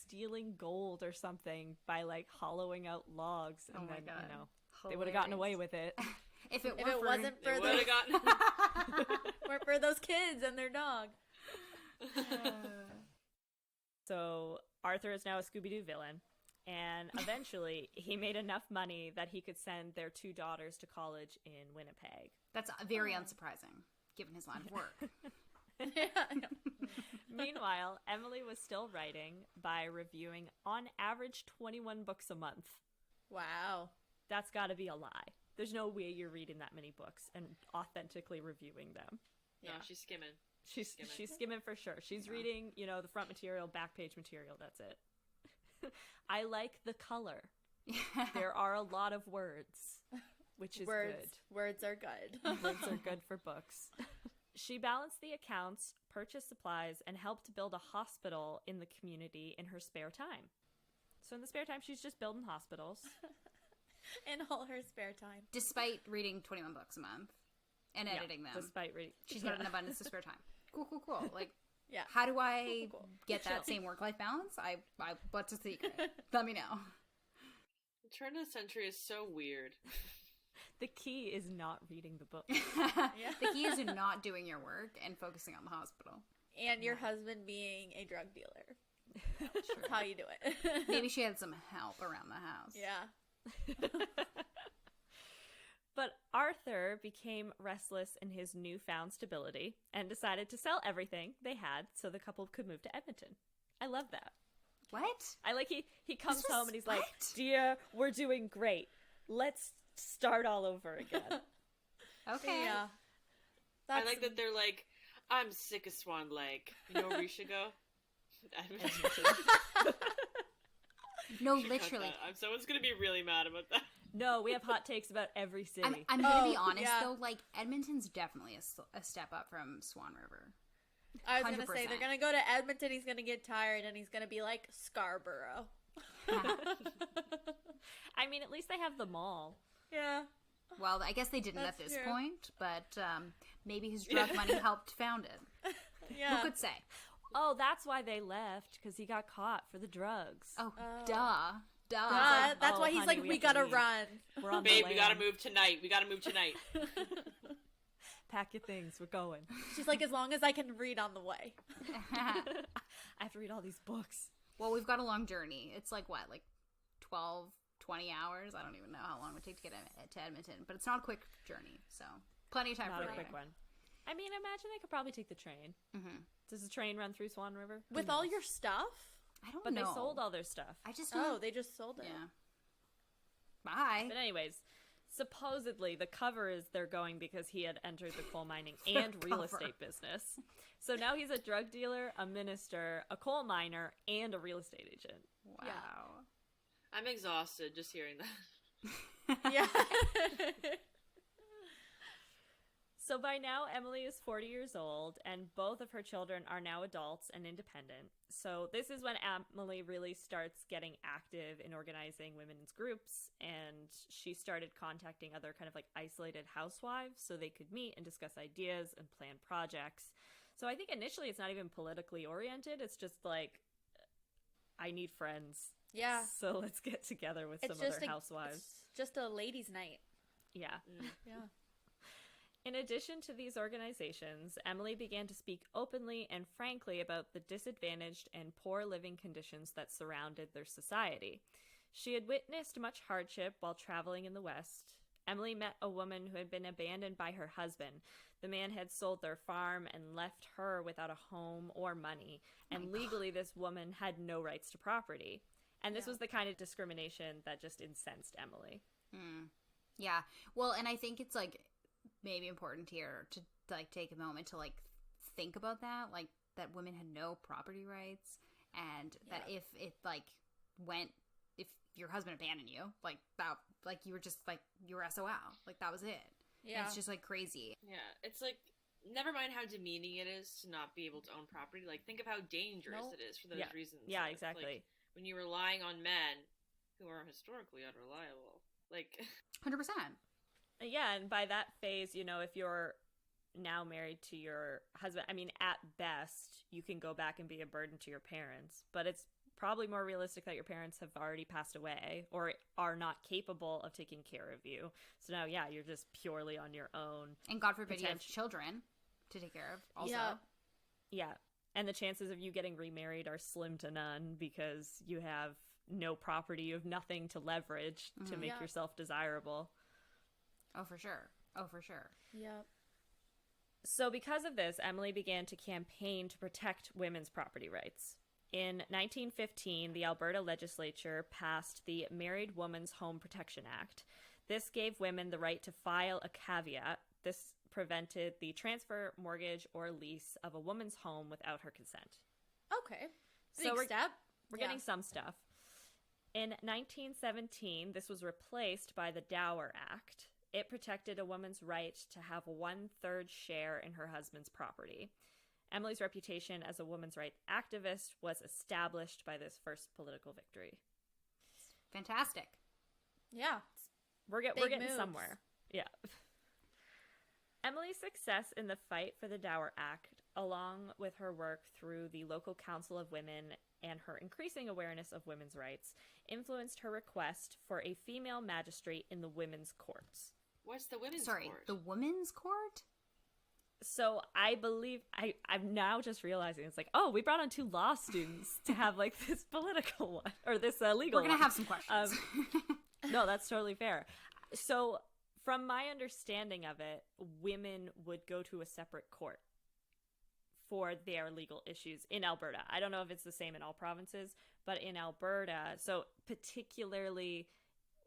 Speaker 1: stealing gold or something by like hollowing out logs, and then they would have gotten away with it.
Speaker 2: If it wasn't for weren't for those kids and their dog.
Speaker 1: So Arthur is now a Scooby-Doo villain, and eventually he made enough money that he could send their 2 daughters to college in Winnipeg.
Speaker 3: That's very unsurprising, given his line of work.
Speaker 1: Meanwhile, Emily was still writing by reviewing on average 21 books a month.
Speaker 2: Wow.
Speaker 1: That's got to be a lie. There's no way you're reading that many books and authentically reviewing them.
Speaker 4: No, she's skimming.
Speaker 1: She's skimming for sure. She's reading, the front material, back page material. That's it. I like the color. There are a lot of words. which is
Speaker 2: Words
Speaker 1: good.
Speaker 2: Words are good.
Speaker 1: Words are good for books. She balanced the accounts, purchased supplies, and helped build a hospital in the community in her spare time. So in the spare time, she's just building hospitals.
Speaker 2: In all her spare time.
Speaker 3: Despite reading 21 books a month and editing them.
Speaker 1: Despite reading.
Speaker 3: She's got an abundance of spare time. Cool. Like,
Speaker 2: Yeah.
Speaker 3: how do I
Speaker 2: Cool.
Speaker 3: get that same work-life balance? What's the secret? Let me know.
Speaker 4: Turn of the century is so weird.
Speaker 1: The key is not reading the book.
Speaker 3: The key is in not doing your work and focusing on the hospital.
Speaker 2: And your husband being a drug dealer. That's how you do it.
Speaker 3: Maybe she had some help around the house.
Speaker 2: Yeah.
Speaker 1: But Arthur became restless in his newfound stability and decided to sell everything they had so the couple could move to Edmonton. I love that.
Speaker 3: What?
Speaker 1: I like he comes
Speaker 3: This was-
Speaker 1: home and he's like,
Speaker 3: what?
Speaker 1: "Dear, we're doing great. Let's start all over again."
Speaker 3: Okay.
Speaker 2: Yeah.
Speaker 4: I like that they're like, I'm sick of Swan Lake. You know where we should go?
Speaker 3: No,
Speaker 4: Should cut
Speaker 3: literally.
Speaker 4: that. Someone's gonna be really mad about that.
Speaker 1: No, we have hot takes about every city.
Speaker 3: I'm going to be
Speaker 2: Oh,
Speaker 3: honest,
Speaker 2: yeah.
Speaker 3: though. Like, Edmonton's definitely a step up from Swan River.
Speaker 2: I was going to say,
Speaker 3: 100%.
Speaker 2: they're going to go to Edmonton, he's going to get tired, and he's going to be like, Scarborough.
Speaker 1: I mean, at least they have the mall.
Speaker 2: Yeah.
Speaker 3: Well, I guess they didn't at
Speaker 2: That's
Speaker 3: this
Speaker 2: true.
Speaker 3: point, but maybe his drug money helped found it.
Speaker 2: Yeah.
Speaker 3: Who could say?
Speaker 1: Oh, that's why they left, because he got caught for the drugs.
Speaker 3: Oh,
Speaker 2: Oh.
Speaker 3: duh.
Speaker 2: That's
Speaker 1: oh,
Speaker 2: why he's
Speaker 1: honey,
Speaker 2: like,
Speaker 1: we
Speaker 2: we
Speaker 1: have to
Speaker 2: gotta
Speaker 1: leave."
Speaker 2: run.
Speaker 1: We're on the
Speaker 4: Babe, we gotta
Speaker 1: land.
Speaker 4: move tonight. We gotta move tonight.
Speaker 1: Pack your things. We're going.
Speaker 2: She's like, as long as I can read on the way.
Speaker 1: I have to read all these books.
Speaker 3: Well, we've got a long journey. It's like, what, like 12, 20 hours? I don't even know how long it would take to get to Edmonton, but it's not a quick journey, so plenty of time
Speaker 1: Not
Speaker 3: for
Speaker 1: a
Speaker 3: reading.
Speaker 1: quick one. I mean, imagine they could probably take the train.
Speaker 3: Mm-hmm.
Speaker 1: Does the train run through Swan River?
Speaker 2: With all your stuff?
Speaker 3: I don't
Speaker 1: But
Speaker 3: know.
Speaker 1: they sold all their stuff.
Speaker 3: I just
Speaker 2: Oh,
Speaker 3: don't.
Speaker 2: they just sold it.
Speaker 3: Yeah. Bye.
Speaker 1: But anyways, supposedly the cover is they're going because he had entered the coal mining and real
Speaker 3: cover.
Speaker 1: estate business. So now he's a drug dealer, a minister, a coal miner, and a real estate agent.
Speaker 3: Wow.
Speaker 4: I'm exhausted just hearing that.
Speaker 2: Yeah.
Speaker 1: So by now, Emily is 40 years old, and both of her children are now adults and independent. So this is when Emily really starts getting active in organizing women's groups, and she started contacting other kind of like isolated housewives so they could meet and discuss ideas and plan projects. So I think initially it's not even politically oriented. It's just like, I need friends.
Speaker 2: Yeah.
Speaker 1: So let's get together with
Speaker 2: It's
Speaker 1: some
Speaker 2: just
Speaker 1: other
Speaker 2: a-
Speaker 1: housewives.
Speaker 2: It's just a ladies' night.
Speaker 1: Yeah.
Speaker 2: Yeah.
Speaker 1: In addition to these organizations, Emily began to speak openly and frankly about the disadvantaged and poor living conditions that surrounded their society. She had witnessed much hardship while traveling in the West. Emily met a woman who had been abandoned by her husband. The man had sold their farm and left her without a home or money, and legally this woman had no rights to property. And this was the kind of discrimination that just incensed Emily.
Speaker 3: Yeah. Well, and I think it's like maybe important here to like take a moment to like think about that, like that women had no property rights, and that if it like if your husband abandoned you, like that, like you were just like you were SOL, like that was it.
Speaker 2: Yeah.
Speaker 3: And it's just like crazy.
Speaker 4: Yeah, it's like, never mind how demeaning it is to not be able to own property. Like, think of how dangerous
Speaker 2: Nope.
Speaker 4: it is for those
Speaker 1: Yeah.
Speaker 4: reasons.
Speaker 1: Yeah,
Speaker 4: Like,
Speaker 1: exactly.
Speaker 4: when you're relying on men who are historically unreliable. Like,
Speaker 3: 100%.
Speaker 1: Yeah, and by that phase, you know, if you're now married to your husband, I mean, at best, you can go back and be a burden to your parents, but it's probably more realistic that your parents have already passed away or are not capable of taking care of you. So now, yeah, you're just purely on your own.
Speaker 3: And God forbid you have
Speaker 1: Potential.
Speaker 3: children to take care of also.
Speaker 2: Yeah.
Speaker 1: Yeah, and the chances of you getting remarried are slim to none because you have no property, you have nothing to leverage to make
Speaker 2: Yeah.
Speaker 1: yourself desirable.
Speaker 3: Oh, for sure. Oh, for sure.
Speaker 2: Yep.
Speaker 1: So because of this, Emily began to campaign to protect women's property rights. In 1915, the Alberta legislature passed the Married Woman's Home Protection Act. This gave women the right to file a caveat. This prevented the transfer, mortgage, or lease of a woman's home without her consent.
Speaker 2: Okay.
Speaker 1: So
Speaker 2: Big
Speaker 1: we're-
Speaker 2: step.
Speaker 1: We're
Speaker 2: Yeah.
Speaker 1: getting some stuff. In 1917, this was replaced by the Dower Act. it protected a woman's right to have 1/3 share in her husband's property. Emily's reputation as a women's rights activist was established by this first political victory.
Speaker 3: Fantastic.
Speaker 2: Yeah.
Speaker 1: We're
Speaker 2: Big
Speaker 1: getting
Speaker 2: moves.
Speaker 1: somewhere. Yeah. Emily's success in the fight for the Dower Act, along with her work through the local Council of Women and her increasing awareness of women's rights, influenced her request for a female magistrate in the women's courts.
Speaker 4: What's the women's
Speaker 3: Sorry,
Speaker 4: court?
Speaker 3: the women's court?
Speaker 1: So I believe I'm now just realizing it's like, oh, we brought on 2 law students to have like this political one or this legal.
Speaker 3: We're gonna
Speaker 1: one.
Speaker 3: have some questions.
Speaker 1: No, that's totally fair. So from my understanding of it, women would go to a separate court for their legal issues in Alberta. I don't know if it's the same in all provinces, but in Alberta, so particularly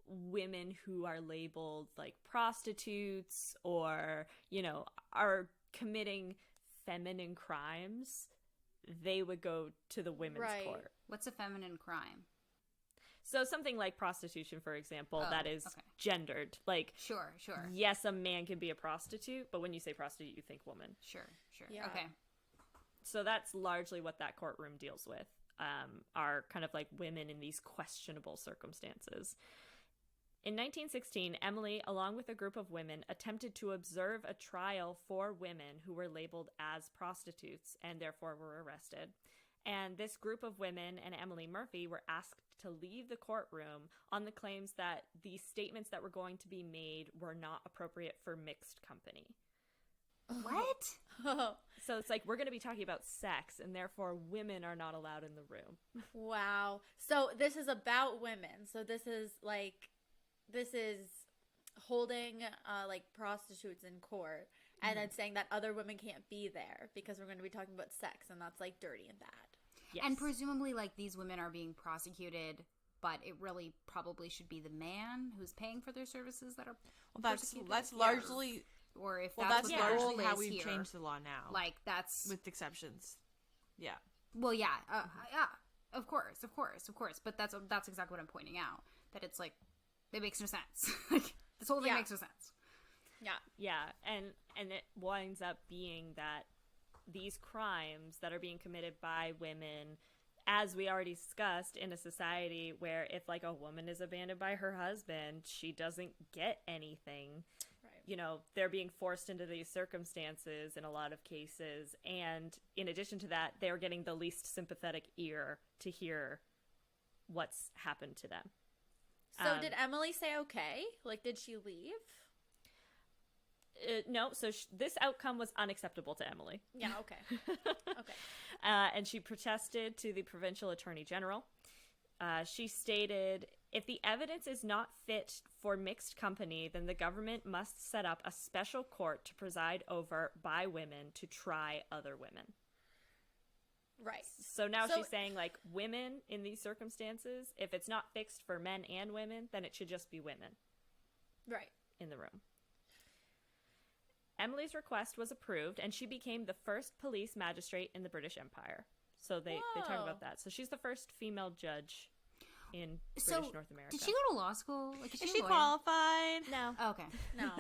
Speaker 1: women who are labeled like prostitutes or, are committing feminine crimes, they would go to the women's
Speaker 2: Right.
Speaker 1: court.
Speaker 3: What's a feminine crime?
Speaker 1: So something like prostitution, for example,
Speaker 3: Oh,
Speaker 1: that is
Speaker 3: okay.
Speaker 1: gendered. Like,
Speaker 3: Sure.
Speaker 1: yes, a man can be a prostitute, but when you say prostitute, you think woman.
Speaker 3: Sure.
Speaker 2: Yeah.
Speaker 3: Okay.
Speaker 1: So that's largely what that courtroom deals with, are kind of like women in these questionable circumstances. In 1916, Emily, along with a group of women, attempted to observe a trial for women who were labeled as prostitutes and therefore were arrested. And this group of women and Emily Murphy were asked to leave the courtroom on the claims that the statements that were going to be made were not appropriate for mixed company.
Speaker 3: What?
Speaker 1: So it's like, we're going to be talking about sex, and therefore women are not allowed in the room.
Speaker 2: Wow. So this is about women. So this is holding like prostitutes in court and then saying that other women can't be there because we're going to be talking about sex, and that's like dirty and bad.
Speaker 1: Yes.
Speaker 3: And presumably, like, these women are being prosecuted, but it really probably should be the man who's paying for their services that are persecuted.
Speaker 5: That's largely
Speaker 3: Or if
Speaker 5: well,
Speaker 3: that's
Speaker 5: that's
Speaker 3: what the rule
Speaker 5: largely how
Speaker 3: is
Speaker 5: we've
Speaker 3: here.
Speaker 5: changed the law now.
Speaker 3: Like, that's...
Speaker 5: with exceptions. Yeah.
Speaker 3: Well, yeah. Yeah. Of course. But that's exactly what I'm pointing out. That it's like, it makes no sense. Like, this whole thing
Speaker 2: Yeah.
Speaker 3: makes no sense.
Speaker 1: Yeah, and it winds up being that these crimes that are being committed by women, as we already discussed, in a society where if like a woman is abandoned by her husband, she doesn't get anything.
Speaker 2: Right.
Speaker 1: They're being forced into these circumstances in a lot of cases, and in addition to that, they're getting the least sympathetic ear to hear what's happened to them.
Speaker 2: So did Emily say okay? Like, did she leave?
Speaker 1: No, so this outcome was unacceptable to Emily.
Speaker 2: Yeah, okay. Okay.
Speaker 1: And she protested to the provincial attorney general. She stated, if the evidence is not fit for mixed company, then the government must set up a special court to preside over by women to try other women.
Speaker 2: Right.
Speaker 1: So now she's saying, like, women in these circumstances, if it's not fixed for men and women, then it should just be women
Speaker 2: Right.
Speaker 1: in the room. Emily's request was approved, and she became the first police magistrate in the British Empire. So they talk
Speaker 2: Whoa.
Speaker 1: about that. So she's the first female judge in
Speaker 3: So,
Speaker 1: British North America.
Speaker 3: did she go to law school? Like,
Speaker 5: Is
Speaker 3: a
Speaker 5: she
Speaker 3: lawyer?
Speaker 5: qualified?
Speaker 1: No.
Speaker 3: Oh, okay.
Speaker 2: No.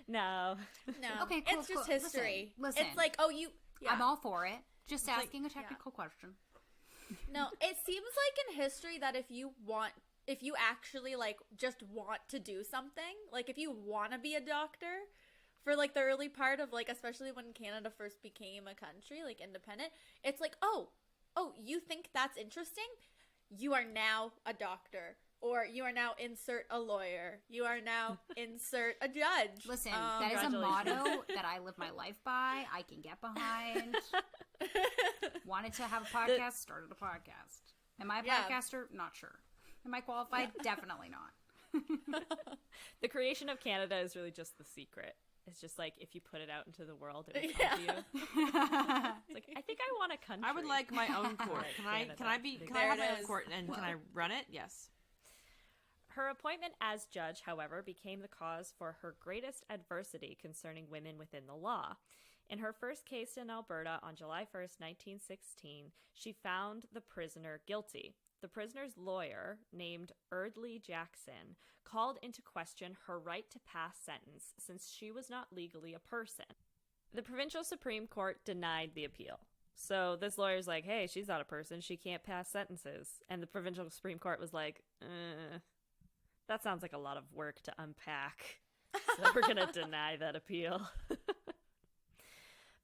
Speaker 1: No.
Speaker 2: No.
Speaker 3: Okay, cool,
Speaker 2: It's just
Speaker 3: cool.
Speaker 2: history.
Speaker 3: Listen.
Speaker 2: It's like, oh, you... Yeah.
Speaker 3: I'm all for it. Just
Speaker 5: like-
Speaker 3: asking a technical question.
Speaker 2: No, it seems like in history that if you actually like just want to do something, like if you want to be a doctor for like the early part of like, especially when Canada first became a country, like independent, it's like, oh, you think that's interesting? You are now a doctor, or you are now insert a lawyer. You are now insert a judge.
Speaker 3: Listen, that is a
Speaker 1: Congratulations.
Speaker 3: motto that I live my life by. I can get behind. Wanted to have a podcast, started a podcast. Am I a
Speaker 2: Yeah.
Speaker 3: podcaster? Not sure. Am I qualified? Definitely not.
Speaker 1: The creation of Canada is really just the secret. It's just like, if you put it out into the world, it will
Speaker 2: Yeah.
Speaker 1: come to you. It's like, I think I want a country.
Speaker 5: I would like my own court. Can I
Speaker 1: Canada.
Speaker 5: can I be can I
Speaker 2: There
Speaker 5: have
Speaker 2: it
Speaker 5: my own
Speaker 2: is.
Speaker 5: court and can I run it? Yes.
Speaker 1: Her appointment as judge, however, became the cause for her greatest adversity concerning women within the law. In her first case in Alberta on July 1st, 1916, she found the prisoner guilty. the prisoner's lawyer, named Erdley Jackson, called into question her right to pass sentence since she was not legally a person. The provincial Supreme Court denied the appeal. So this lawyer's like, hey, she's not a person. She can't pass sentences. And the provincial Supreme Court was like, that sounds like a lot of work to unpack. So we're going to deny that appeal.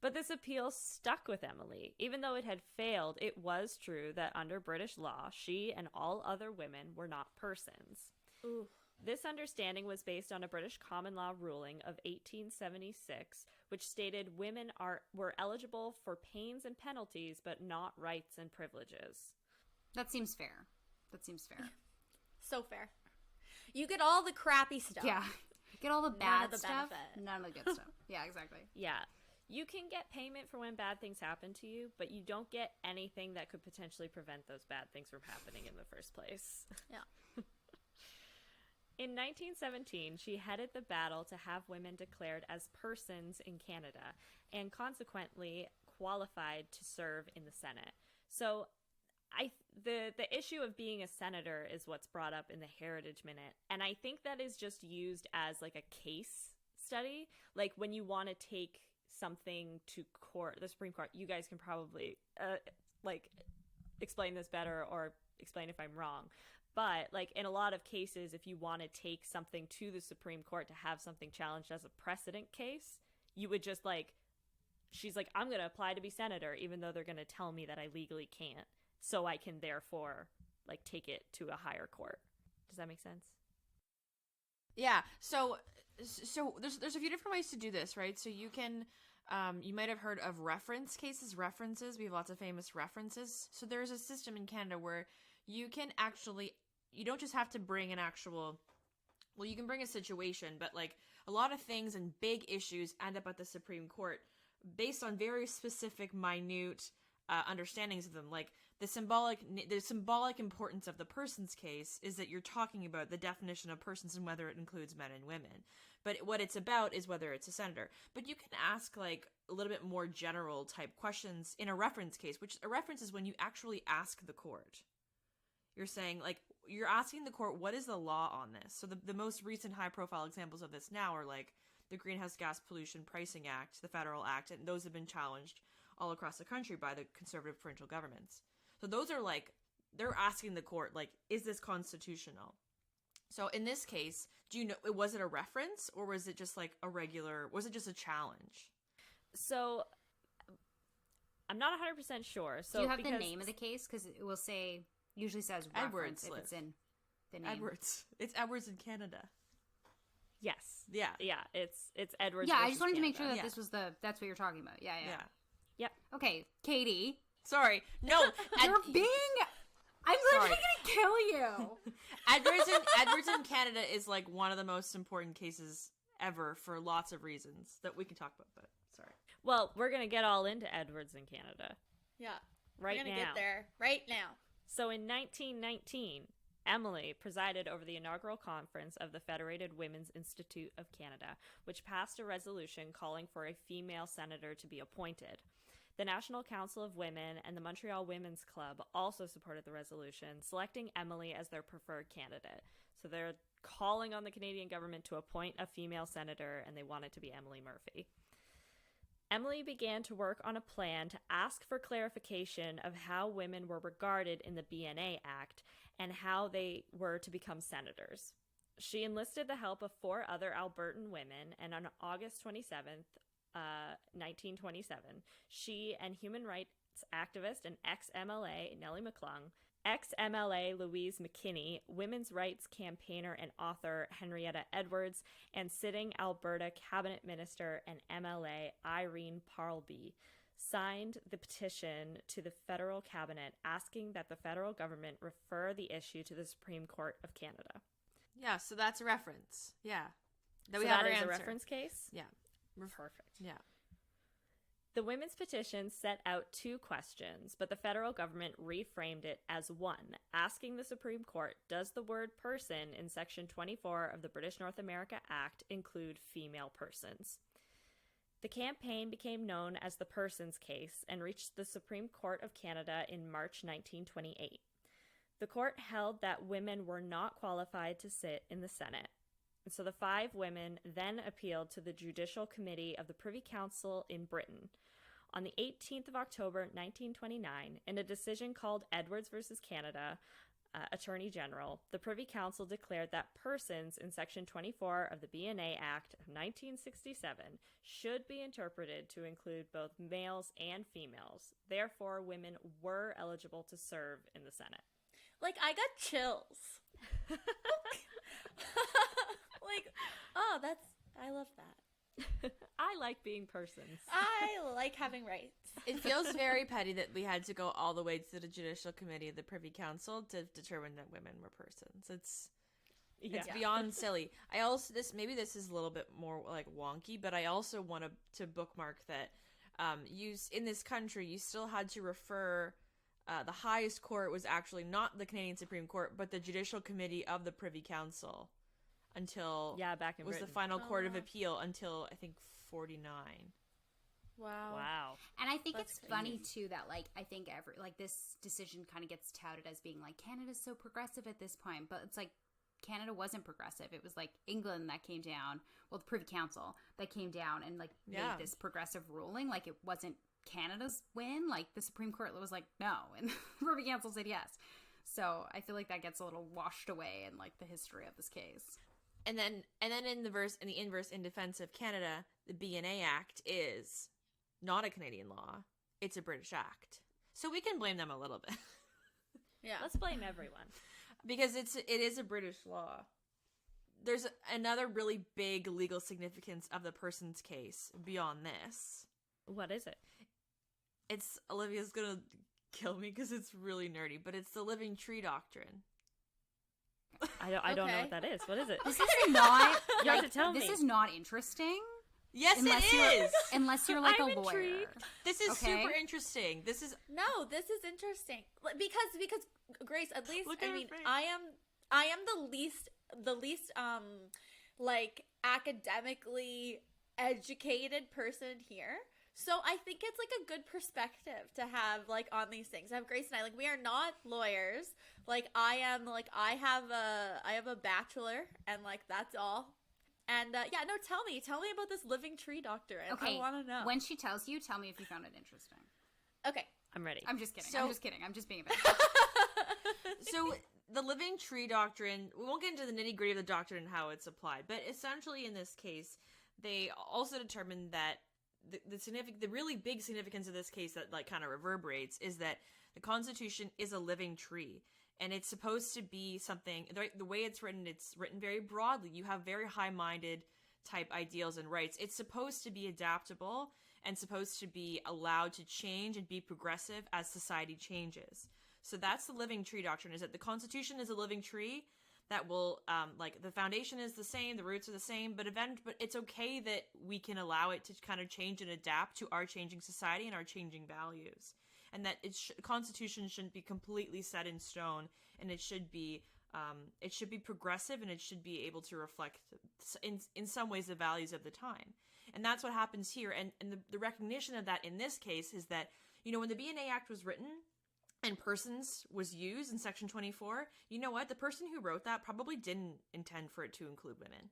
Speaker 1: But this appeal stuck with Emily. Even though it had failed, it was true that under British law, she and all other women were not persons.
Speaker 2: Ooh.
Speaker 1: This understanding was based on a British common law ruling of 1876, which stated women were eligible for pains and penalties, but not rights and privileges.
Speaker 3: That seems fair. That seems fair.
Speaker 2: So fair. You get all the crappy stuff.
Speaker 3: Yeah. Get all the
Speaker 2: None
Speaker 3: bad
Speaker 2: of the
Speaker 3: stuff.
Speaker 2: benefit.
Speaker 3: None of the good stuff. Yeah, exactly.
Speaker 1: Yeah. You can get payment for when bad things happen to you, but you don't get anything that could potentially prevent those bad things from happening in the first place.
Speaker 2: Yeah.
Speaker 1: In 1917, she headed the battle to have women declared as persons in Canada and consequently qualified to serve in the Senate. So the issue of being a senator is what's brought up in the Heritage Minute, and I think that is just used as like a case study. Like when you want to take something to court, the Supreme Court, you guys can probably like explain this better or explain if I'm wrong. But, like, in a lot of cases, if you want to take something to the Supreme Court to have something challenged as a precedent case, you would just, like, she's like, I'm going to apply to be senator, even though they're going to tell me that I legally can't. So I can, therefore, like, take it to a higher court. Does that make sense?
Speaker 5: Yeah. So there's a few different ways to do this, right? So you can, you might have heard of references. We have lots of famous references. So there's a system in Canada where you can actually, you don't just have to bring an actual, well, you can bring a situation, but like a lot of things and big issues end up at the Supreme Court based on very specific, minute understandings of them. Like the symbolic importance of the person's case is that you're talking about the definition of persons and whether it includes men and women. But what it's about is whether it's a senator. But you can ask like a little bit more general type questions in a reference case, which a reference is when you actually ask the court. You're saying, like, you're asking the court, what is the law on this? So the most recent high-profile examples of this now are, like, the Greenhouse Gas Pollution Pricing Act, the federal act, and those have been challenged all across the country by the conservative provincial governments. So those are, like, they're asking the court, like, is this constitutional? So in this case, do you know, was it a reference, or was it just, like, was it just a challenge?
Speaker 1: So I'm not 100% sure. So
Speaker 3: do you have the name of the case? Because it will say... Usually says reference if it's in the name.
Speaker 5: Edwards. It's Edwards in Canada.
Speaker 1: Yes.
Speaker 5: Yeah.
Speaker 1: Yeah. It's Edwards.
Speaker 3: Yeah, I just wanted to make sure
Speaker 1: Canada.
Speaker 3: that this was that's what you're talking about. Yeah.
Speaker 1: Yep.
Speaker 3: Okay, Katie.
Speaker 5: Sorry. No.
Speaker 3: You're being... I'm literally
Speaker 5: Sorry.
Speaker 3: gonna kill you.
Speaker 5: Edwards in Canada is like one of the most important cases ever for lots of reasons that we can talk about, but sorry.
Speaker 1: Well, we're going to get all into Edwards in Canada.
Speaker 2: Yeah.
Speaker 1: Right
Speaker 2: We're gonna
Speaker 1: now.
Speaker 2: get there right now.
Speaker 1: So in 1919, Emily presided over the inaugural conference of the Federated Women's Institute of Canada, which passed a resolution calling for a female senator to be appointed. The National Council of Women and the Montreal Women's Club also supported the resolution, selecting Emily as their preferred candidate. So they're calling on the Canadian government to appoint a female senator, and they want it to be Emily Murphy. Emily began to work on a plan to ask for clarification of how women were regarded in the BNA Act and how they were to become senators. She enlisted the help of 4 other Albertan women, and on August 27th, 1927, she and human rights activist and ex-MLA Nellie McClung, ex-MLA Louise McKinney, women's rights campaigner and author Henrietta Edwards, and sitting Alberta cabinet minister and MLA Irene Parlby signed the petition to the federal cabinet asking that the federal government refer the issue to the Supreme Court of Canada.
Speaker 5: Yeah, so that's a reference. Yeah.
Speaker 1: So that is a reference case?
Speaker 5: Yeah.
Speaker 1: Perfect.
Speaker 5: Yeah.
Speaker 1: The women's petition set out 2 questions, but the federal government reframed it as one, asking the Supreme Court, does the word person in Section 24 of the British North America Act include female persons? The campaign became known as the Persons Case and reached the Supreme Court of Canada in March 1928. The court held that women were not qualified to sit in the Senate. And so the 5 women then appealed to the Judicial Committee of the Privy Council in Britain. On the 18th of October, 1929, in a decision called Edwards versus Canada, Attorney General, the Privy Council declared that persons in Section 24 of the B&A Act of 1967 should be interpreted to include both males and females. Therefore, women were eligible to serve in the Senate.
Speaker 2: Like, I got chills. Like, oh, I love that.
Speaker 1: I like being persons.
Speaker 2: I like having rights.
Speaker 5: It feels very petty that we had to go all the way to the Judicial Committee of the Privy Council to determine that women were persons. It's beyond silly. I also this is a little bit more like wonky, but I also want to bookmark that in this country you still had to refer. The highest court was actually not the Canadian Supreme Court, but the Judicial Committee of the Privy Council until
Speaker 1: back in
Speaker 5: was
Speaker 1: Britain.
Speaker 5: the final court of appeal until I think 49.
Speaker 2: Wow.
Speaker 3: And I think
Speaker 2: That's
Speaker 3: it's funny
Speaker 2: crazy.
Speaker 3: too that I think this decision kind of gets touted as being like Canada's so progressive at this point, but it's like Canada wasn't progressive. It was like England that came down, well, the Privy Council that came down and made this progressive ruling. Like, it wasn't Canada's win. Like, the Supreme Court was like no, and the Privy Council said yes. So I feel like that gets a little washed away in the history of this case.
Speaker 5: And then in the inverse, in defense of Canada, the B&A Act is not a Canadian law. It's a British act. So we can blame them a little bit.
Speaker 2: Yeah.
Speaker 1: Let's blame everyone.
Speaker 5: Because it is a British law. There's another really big legal significance of the person's case beyond this.
Speaker 1: What is it?
Speaker 5: It's, Olivia's gonna kill me because it's really nerdy, but it's the living tree doctrine.
Speaker 1: I don't know what that is. What is it?
Speaker 3: This is not.
Speaker 1: You have to tell
Speaker 3: this
Speaker 1: me.
Speaker 3: is not interesting.
Speaker 5: Yes,
Speaker 3: unless
Speaker 5: it is.
Speaker 3: Unless you're like
Speaker 1: I'm
Speaker 3: a lawyer.
Speaker 1: intrigued.
Speaker 5: This is
Speaker 3: Okay.
Speaker 5: super interesting. This is
Speaker 2: No, this is interesting. Because Grace, at least
Speaker 5: Look at
Speaker 2: I
Speaker 5: her
Speaker 2: mean,
Speaker 5: face.
Speaker 2: I am the least like academically educated person here. So I think it's like a good perspective to have like on these things. I have Grace and I we are not lawyers. Like I have a bachelor and that's all. And tell me about this living tree doctrine.
Speaker 3: Okay,
Speaker 2: I want to know.
Speaker 3: When she tells you, tell me if you found it interesting.
Speaker 2: Okay.
Speaker 1: I'm ready.
Speaker 3: I'm just kidding.
Speaker 5: So-
Speaker 3: I'm just kidding. I'm just being a bitch.
Speaker 5: so the living tree doctrine. We won't get into the nitty gritty of the doctrine and how it's applied, but essentially in this case, they also determined that the really big significance of this case that kind of reverberates is that the Constitution is a living tree. And it's supposed to be something, the way it's written very broadly. You have very high-minded type ideals and rights. It's supposed to be adaptable and supposed to be allowed to change and be progressive as society changes. So that's the living tree doctrine, is that the Constitution is a living tree that will, the foundation is the same, the roots are the same, but it's okay that we can allow it to kind of change and adapt to our changing society and our changing values. And that the Constitution shouldn't be completely set in stone, and it should be progressive, and it should be able to reflect, in some ways, the values of the time. And that's what happens here. And the recognition of that in this case is that, when the B&A Act was written and persons was used in Section 24, you know what? The person who wrote that probably didn't intend for it to include women.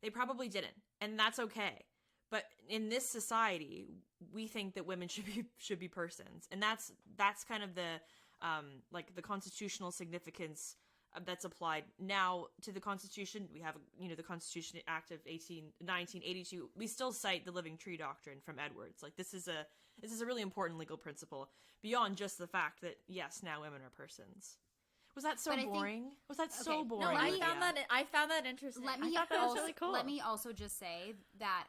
Speaker 5: They probably didn't, and that's okay. But in this society, we think that women should be persons, and that's kind of the the constitutional significance that's applied now to the Constitution. We have the Constitution Act of 1982. We still cite the living tree doctrine from Edwards. This is a really important legal principle beyond just the fact that yes, now women are persons. Was that so boring? Was that so
Speaker 3: Okay,
Speaker 5: boring?
Speaker 2: No, I
Speaker 5: Olivia?
Speaker 2: found that interesting.
Speaker 3: Let me
Speaker 1: thought that was really cool.
Speaker 3: Let me also just say that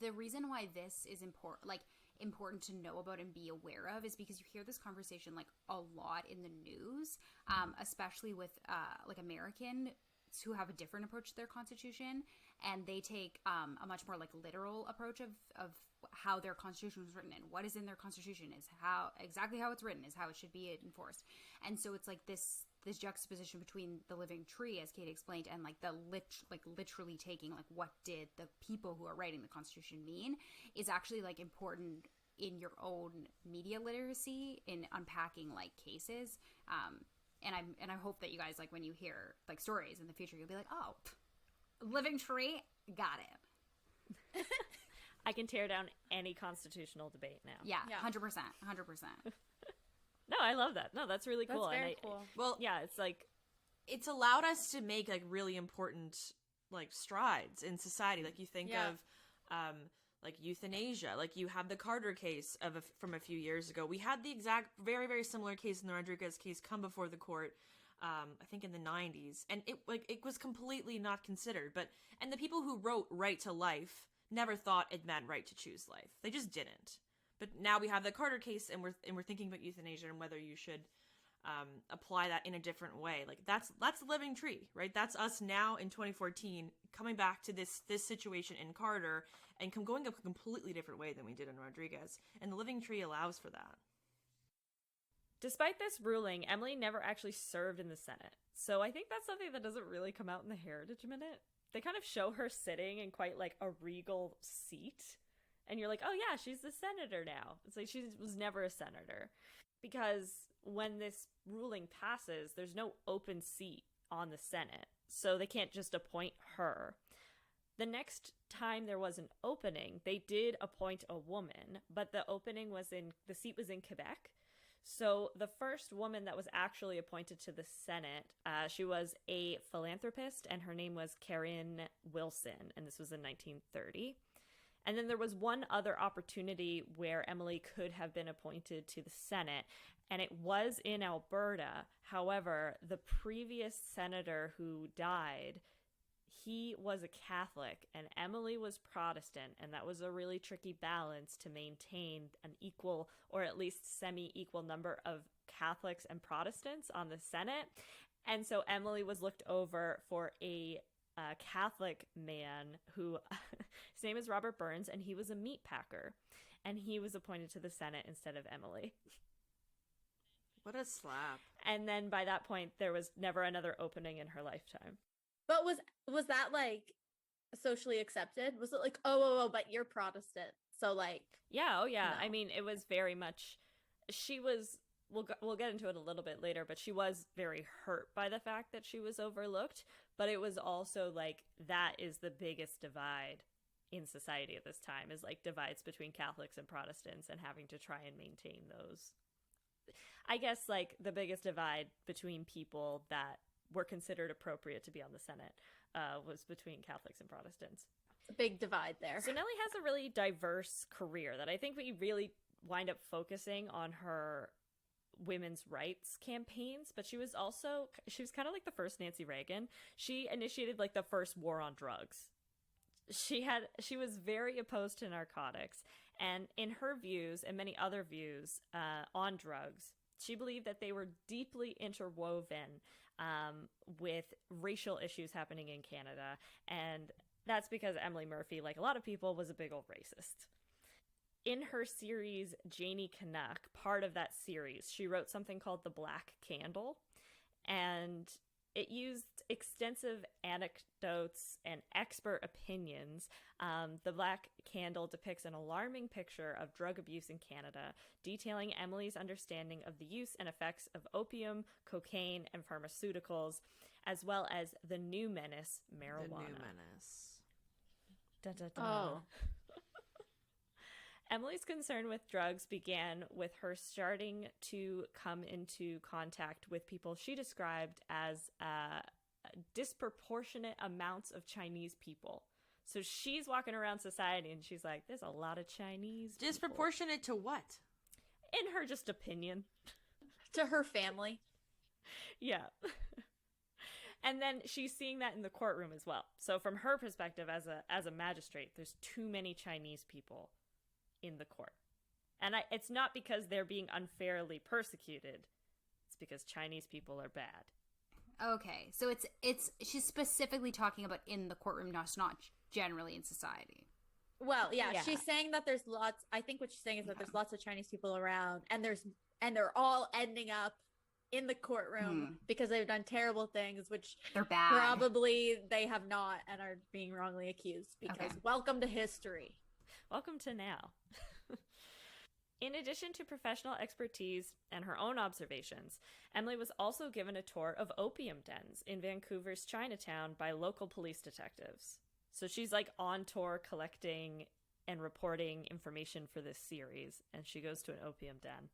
Speaker 3: the reason why this is important to know about and be aware of is because you hear this conversation a lot in the news, especially with Americans who have a different approach to their constitution, and they take a much more literal approach of how their constitution was written, and what is in their constitution is exactly how it's written is how it should be enforced. And so it's this juxtaposition between the living tree, as Kate explained, and literally taking what did the people who are writing the Constitution mean is actually important in your own media literacy in unpacking cases. And I hope that you guys, like, when you hear, like, stories in the future, you'll be like, oh, living tree, got it.
Speaker 1: I can tear down any constitutional debate now.
Speaker 3: Yeah,
Speaker 2: Yeah.
Speaker 3: 100%.
Speaker 1: No, I love that. No, that's really cool.
Speaker 2: That's very
Speaker 1: and
Speaker 2: cool.
Speaker 5: Well,
Speaker 1: Yeah, it's like,
Speaker 5: it's allowed us to make like really important like strides in society. Like you think
Speaker 2: Yeah.
Speaker 5: of like euthanasia. Like you have the Carter case from a few years ago. We had the exact very, very similar case in the Rodriguez case come before the court. I think in the 90s, and it was completely not considered. And the people who wrote right to life never thought it meant right to choose life. They just didn't. But now we have the Carter case, and we're thinking about euthanasia and whether you should apply that in a different way. Like that's the living tree, right? That's us now in 2014 coming back to this situation in Carter and going a completely different way than we did in Rodriguez. And the living tree allows for that.
Speaker 1: despite this ruling, Emily never actually served in the Senate. So I think that's something that doesn't really come out in the Heritage Minute. They kind of show her sitting in quite like a regal seat. And you're like, oh yeah, she's the senator now. It's like she was never a senator. Because when this ruling passes, there's no open seat on the Senate. So they can't just appoint her. The next time there was an opening, they did appoint a woman, but the seat was in Quebec. So the first woman that was actually appointed to the Senate, she was a philanthropist, and her name was Karen Wilson, and this was in 1930. And then there was one other opportunity where Emily could have been appointed to the Senate, and it was in Alberta. However, the previous senator who died, he was a Catholic, and Emily was Protestant, and that was a really tricky balance to maintain an equal, or at least semi-equal number of Catholics and Protestants on the Senate. And so Emily was looked over for a Catholic man who, his name is Robert Burns, and he was a meat packer, and he was appointed to the Senate instead of Emily.
Speaker 5: What a slap.
Speaker 1: And then by that point, there was never another opening in her lifetime.
Speaker 2: But was that like socially accepted? Was it like, oh, but you're Protestant, so like,
Speaker 1: Yeah, oh yeah.
Speaker 2: No.
Speaker 1: I mean, it was very much, she was, we'll get into it a little bit later, but she was very hurt by the fact that she was overlooked. But it was also like, that is the biggest divide in society at this time, is like divides between Catholics and Protestants and having to try and maintain those. I guess like the biggest divide between people that were considered appropriate to be on the Senate was between Catholics and Protestants.
Speaker 2: a big divide there.
Speaker 1: So Nellie has a really diverse career that I think we really wind up focusing on her women's rights campaigns, but she was kind of like the first Nancy Reagan. She initiated like the first war on drugs. She was very opposed to narcotics, and in her views and many other views on drugs, she believed that they were deeply interwoven with racial issues happening in Canada, and that's because Emily Murphy, like a lot of people, was a big old racist. In her series, Janie Canuck, part of that series, she wrote something called The Black Candle, and it used extensive anecdotes and expert opinions. The Black Candle depicts an alarming picture of drug abuse in Canada, detailing Emily's understanding of the use and effects of opium, cocaine, and pharmaceuticals, as well as the new menace, marijuana.
Speaker 5: The new menace.
Speaker 1: Da, da, da.
Speaker 2: Oh.
Speaker 1: Emily's concern with drugs began with her starting to come into contact with people she described as disproportionate amounts of Chinese people. So she's walking around society and she's like, there's a lot of Chinese people.
Speaker 5: Disproportionate to what?
Speaker 1: In her just opinion.
Speaker 2: To her family.
Speaker 1: Yeah. And then she's seeing that in the courtroom as well. So from her perspective as a magistrate, there's too many Chinese people in the court. And it's not because they're being unfairly persecuted. It's because Chinese people are bad.
Speaker 3: Okay, so it's she's specifically talking about in the courtroom, not generally in society.
Speaker 2: Well, yeah,
Speaker 1: Yeah.
Speaker 2: she's saying that there's lots. I think what she's saying is that there's lots of Chinese people around, and they're all ending up in the courtroom because they've done terrible things, which
Speaker 3: They're bad.
Speaker 2: probably they have not, and are being wrongly accused. Because
Speaker 3: Okay.
Speaker 2: welcome to history.
Speaker 1: Welcome to now. In addition to professional expertise and her own observations, Emily was also given a tour of opium dens in Vancouver's Chinatown by local police detectives. So she's like on tour collecting and reporting information for this series, and she goes to an opium den.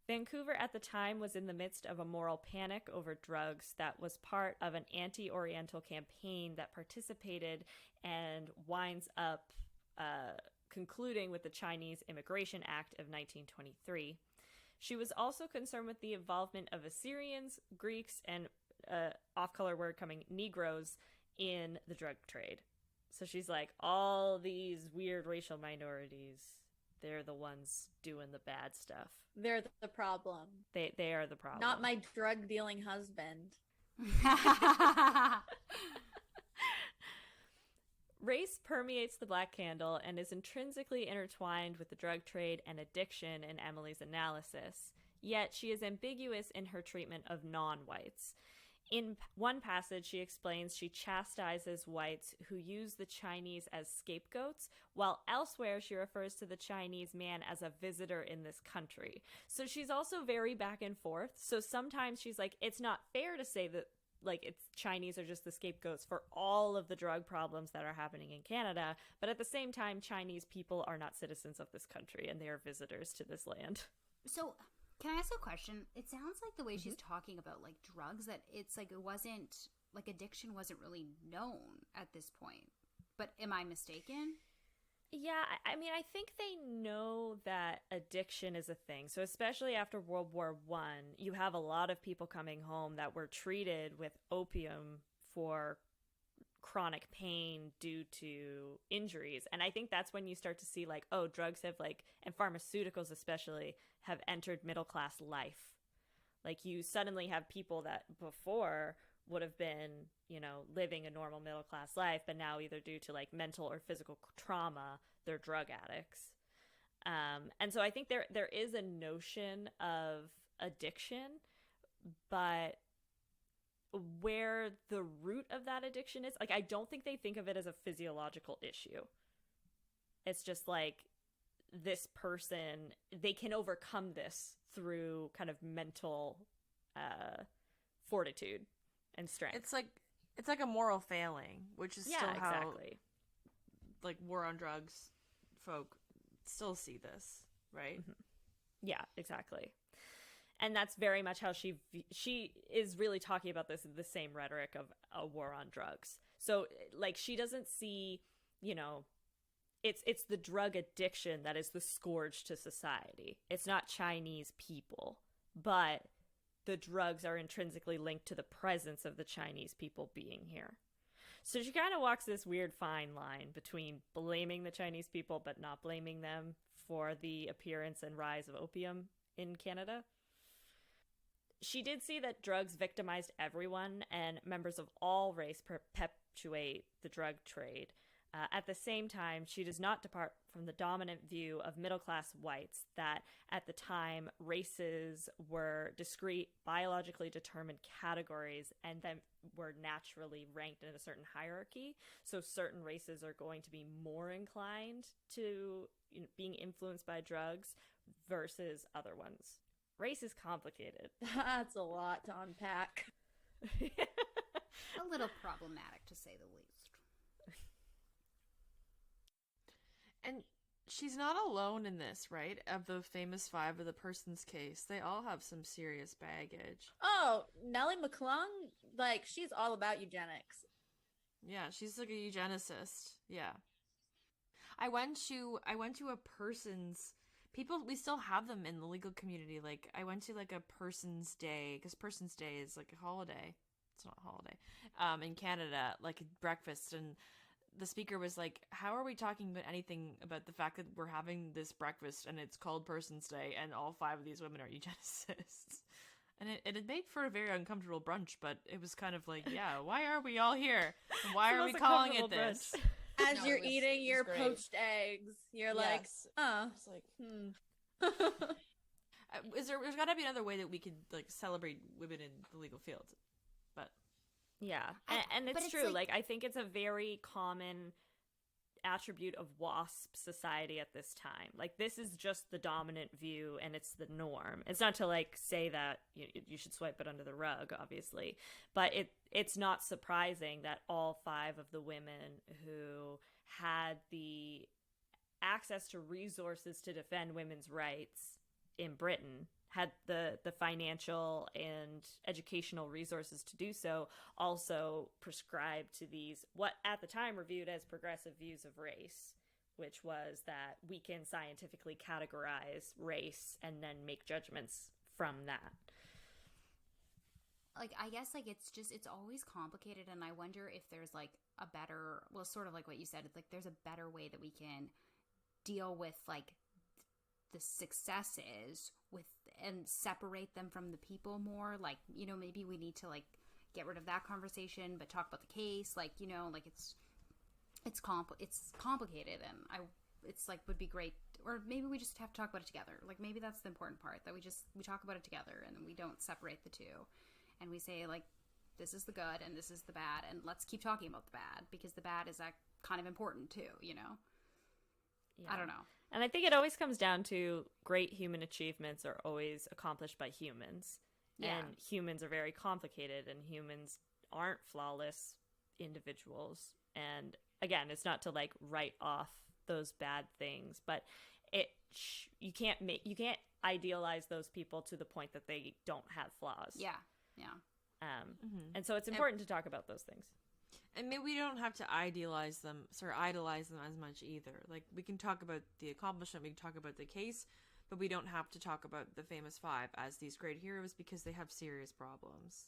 Speaker 1: Vancouver at the time was in the midst of a moral panic over drugs that was part of an anti-Oriental campaign that participated and winds up concluding with the Chinese Immigration Act of 1923. She was also concerned with the involvement of Assyrians, Greeks, and off-color word coming, Negroes in the drug trade. So she's like, all these weird racial minorities, they're the ones doing the bad stuff.
Speaker 2: They're the problem.
Speaker 1: They are the problem.
Speaker 2: Not my drug-dealing husband.
Speaker 1: Race permeates the Black Candle and is intrinsically intertwined with the drug trade and addiction in Emily's analysis, yet she is ambiguous in her treatment of non-whites. In one passage, she explains she chastises whites who use the Chinese as scapegoats, while elsewhere she refers to the Chinese man as a visitor in this country. So she's also very back and forth. So sometimes she's like, it's not fair to say that like it's Chinese are just the scapegoats for all of the drug problems that are happening in Canada, but at the same time, Chinese people are not citizens of this country and they are visitors to this land.
Speaker 3: So, can I ask a question? It sounds like the way she's talking about like drugs, that it's like it wasn't like addiction wasn't really known at this point. But am I mistaken?
Speaker 1: Yeah, I mean, I think they know that addiction is a thing. So especially after World War I, you have a lot of people coming home that were treated with opium for chronic pain due to injuries. And I think that's when you start to see like, oh, drugs have like, and pharmaceuticals especially, have entered middle class life. Like you suddenly have people that before would have been, you know, living a normal middle class life, but now either due to like mental or physical trauma, they're drug addicts. And so I think there is a notion of addiction, but where the root of that addiction is, like, I don't think they think of it as a physiological issue. It's just like this person, they can overcome this through kind of mental fortitude and strength.
Speaker 5: It's like a moral failing, which is still how
Speaker 1: exactly.
Speaker 5: like war on drugs folk still see this, right?
Speaker 1: Mm-hmm. Yeah, exactly. And that's very much how she is really talking about this in the same rhetoric of a war on drugs. So like she doesn't see, you know, it's the drug addiction that is the scourge to society. It's not Chinese people, but the drugs are intrinsically linked to the presence of the Chinese people being here. So she kind of walks this weird fine line between blaming the Chinese people but not blaming them for the appearance and rise of opium in Canada. She did see that drugs victimized everyone and members of all race perpetuate the drug trade. At the same time, she does not depart from the dominant view of middle-class whites that at the time races were discrete, biologically determined categories and then were naturally ranked in a certain hierarchy. So certain races are going to be more inclined to being influenced by drugs versus other ones. Race is complicated.
Speaker 2: That's a lot to unpack.
Speaker 3: A little problematic, to say the least.
Speaker 5: And she's not alone in this, right? Of the famous five of the Person's Case, they all have some serious baggage.
Speaker 2: Oh, Nellie McClung, like, she's all about eugenics.
Speaker 5: Yeah, she's like a eugenicist. Yeah. I went to a Person's people, we still have them in the legal community. Like, I went to like a Person's Day, because Person's Day is like a holiday. It's not a holiday. In Canada, like a breakfast, and the speaker was like, how are we talking about anything about the fact that we're having this breakfast and it's called Person's Day and all five of these women are eugenicists? And it had made for a very uncomfortable brunch, but it was kind of like, yeah, why are we all here? And why are we calling it this?
Speaker 2: As
Speaker 6: No,
Speaker 2: you're
Speaker 6: it was-
Speaker 2: eating
Speaker 6: it
Speaker 2: your
Speaker 6: was great.
Speaker 2: poached eggs, you're like,
Speaker 6: Yes.
Speaker 2: oh.
Speaker 6: It's like,
Speaker 5: There's got to be another way that we could like celebrate women in the legal field. But
Speaker 1: Yeah, and
Speaker 3: but
Speaker 1: it's
Speaker 3: it's
Speaker 1: true.
Speaker 3: like-
Speaker 1: Like, I think it's a very common attribute of WASP society at this time. Like, this is just the dominant view and it's the norm. It's not to like say that you should swipe it under the rug, obviously, but it's not surprising that all 5 of the women who had the access to resources to defend women's rights in Britain had the financial and educational resources to do so, also prescribed to these, what at the time were viewed as progressive views of race, which was that we can scientifically categorize race and then make judgments from that.
Speaker 3: Like, I guess, like, it's always complicated, and I wonder if there's, like, a better, well, sort of like what you said, it's like there's a better way that we can deal with, like, the successes with and separate them from the people more. Like, you know, maybe we need to like get rid of that conversation but talk about the case, like, you know, like it's complicated, and it's like would be great, or maybe we just have to talk about it together. Like, maybe that's the important part, that we talk about it together and we don't separate the two, and we say like, this is the good and this is the bad, and let's keep talking about the bad, because the bad is kind of important too, you know. Yeah. I don't know.
Speaker 1: And I think it always comes down to great human achievements are always accomplished by humans. Yeah. And humans are very complicated, and humans aren't flawless individuals. And again, it's not to like write off those bad things, but you can't idealize those people to the point that they don't have flaws.
Speaker 3: Yeah.
Speaker 1: And so it's important to talk about those things.
Speaker 5: And maybe we don't have to idolize them as much either. Like, we can talk about the accomplishment, we can talk about the case, but we don't have to talk about the famous 5 as these great heroes, because they have serious problems.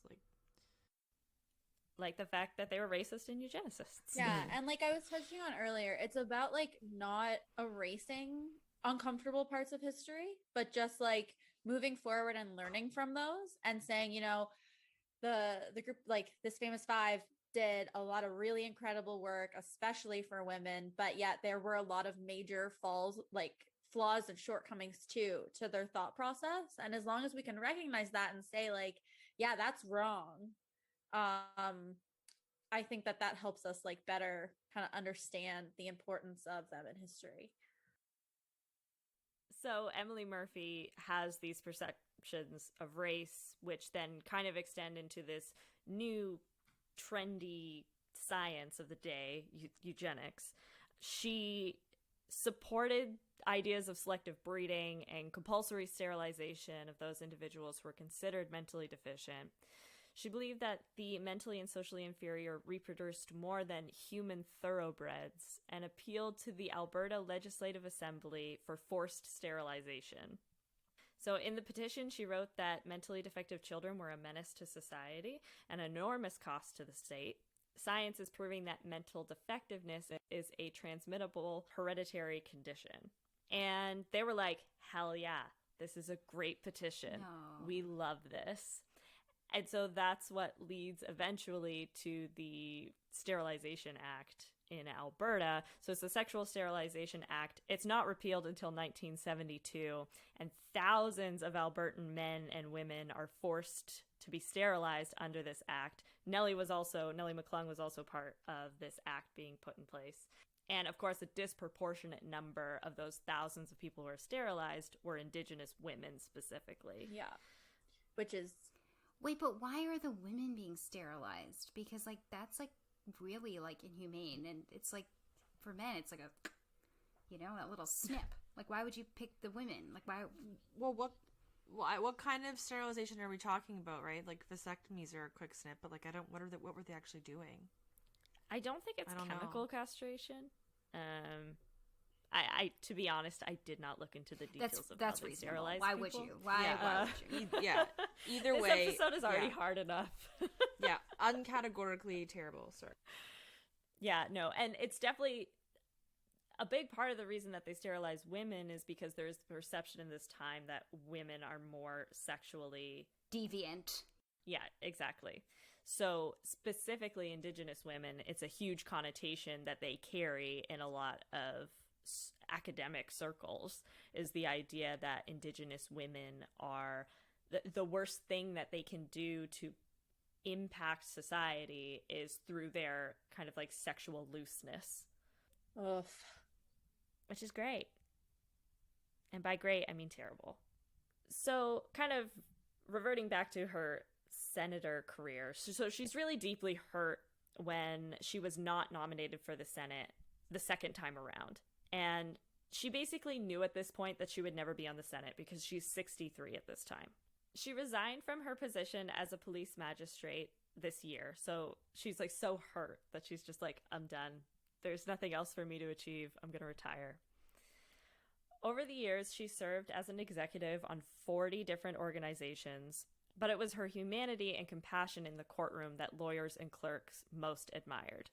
Speaker 1: Like the fact that they were racist and eugenicists.
Speaker 2: Yeah, and like I was touching on earlier, it's about like not erasing uncomfortable parts of history, but just like moving forward and learning from those, and saying, you know, the group, like this famous 5 did a lot of really incredible work, especially for women, but yet there were a lot of major flaws and shortcomings too to their thought process. And as long as we can recognize that and say like, yeah, that's wrong, I think that helps us like better kind of understand the importance of them in history.
Speaker 1: So Emily Murphy has these perceptions of race, which then kind of extend into this new trendy science of the day, eugenics. She supported ideas of selective breeding and compulsory sterilization of those individuals who were considered mentally deficient. She believed that the mentally and socially inferior reproduced more than human thoroughbreds, and appealed to the Alberta Legislative Assembly for forced sterilization. So in the petition, she wrote that mentally defective children were a menace to society, an enormous cost to the state. Science is proving that mental defectiveness is a transmittable hereditary condition. And they were like, hell yeah, this is a great petition.
Speaker 3: No.
Speaker 1: We love this. And so that's what leads eventually to the Sterilization Act in Alberta. So it's the Sexual Sterilization Act. It's not repealed until 1972, and thousands of Albertan men and women are forced to be sterilized under this act. Nellie McClung was also part of this act being put in place. And of course, a disproportionate number of those thousands of people who are sterilized were Indigenous women specifically.
Speaker 2: Yeah. Which is...
Speaker 3: Wait, but why are the women being sterilized? Because, like, that's, like, really, like, inhumane. And it's, like, for men, it's like a, you know, that little snip. Like, why would you pick the women? Like, why?
Speaker 5: Well, what kind of sterilization are we talking about, right? Like, vasectomies are a quick snip, but, like, what were they actually doing?
Speaker 1: I don't think it's chemical castration. I to be honest, I did not look into the details of how they sterilize
Speaker 3: Why
Speaker 1: people.
Speaker 3: would you? Why would you?
Speaker 5: Yeah. Either way,
Speaker 1: this episode is already hard enough.
Speaker 5: Yeah, uncategorically terrible. Sorry.
Speaker 1: Yeah, no, and it's definitely a big part of the reason that they sterilize women is because there's the perception in this time that women are more sexually
Speaker 3: deviant.
Speaker 1: Yeah, exactly. So specifically Indigenous women, it's a huge connotation that they carry in a lot of academic circles, is the idea that Indigenous women are the worst thing that they can do to impact society is through their kind of like sexual looseness.
Speaker 2: Ugh.
Speaker 1: which is great. And by great, I mean terrible. So, kind of reverting back to her senator career. So she's really deeply hurt when she was not nominated for the Senate the second time around. And she basically knew at this point that she would never be on the Senate because she's 63 at this time. She resigned from her position as a police magistrate this year. So she's like so hurt that she's just like, I'm done. There's nothing else for me to achieve. I'm going to retire. Over the years, she served as an executive on 40 different organizations, but it was her humanity and compassion in the courtroom that lawyers and clerks most admired.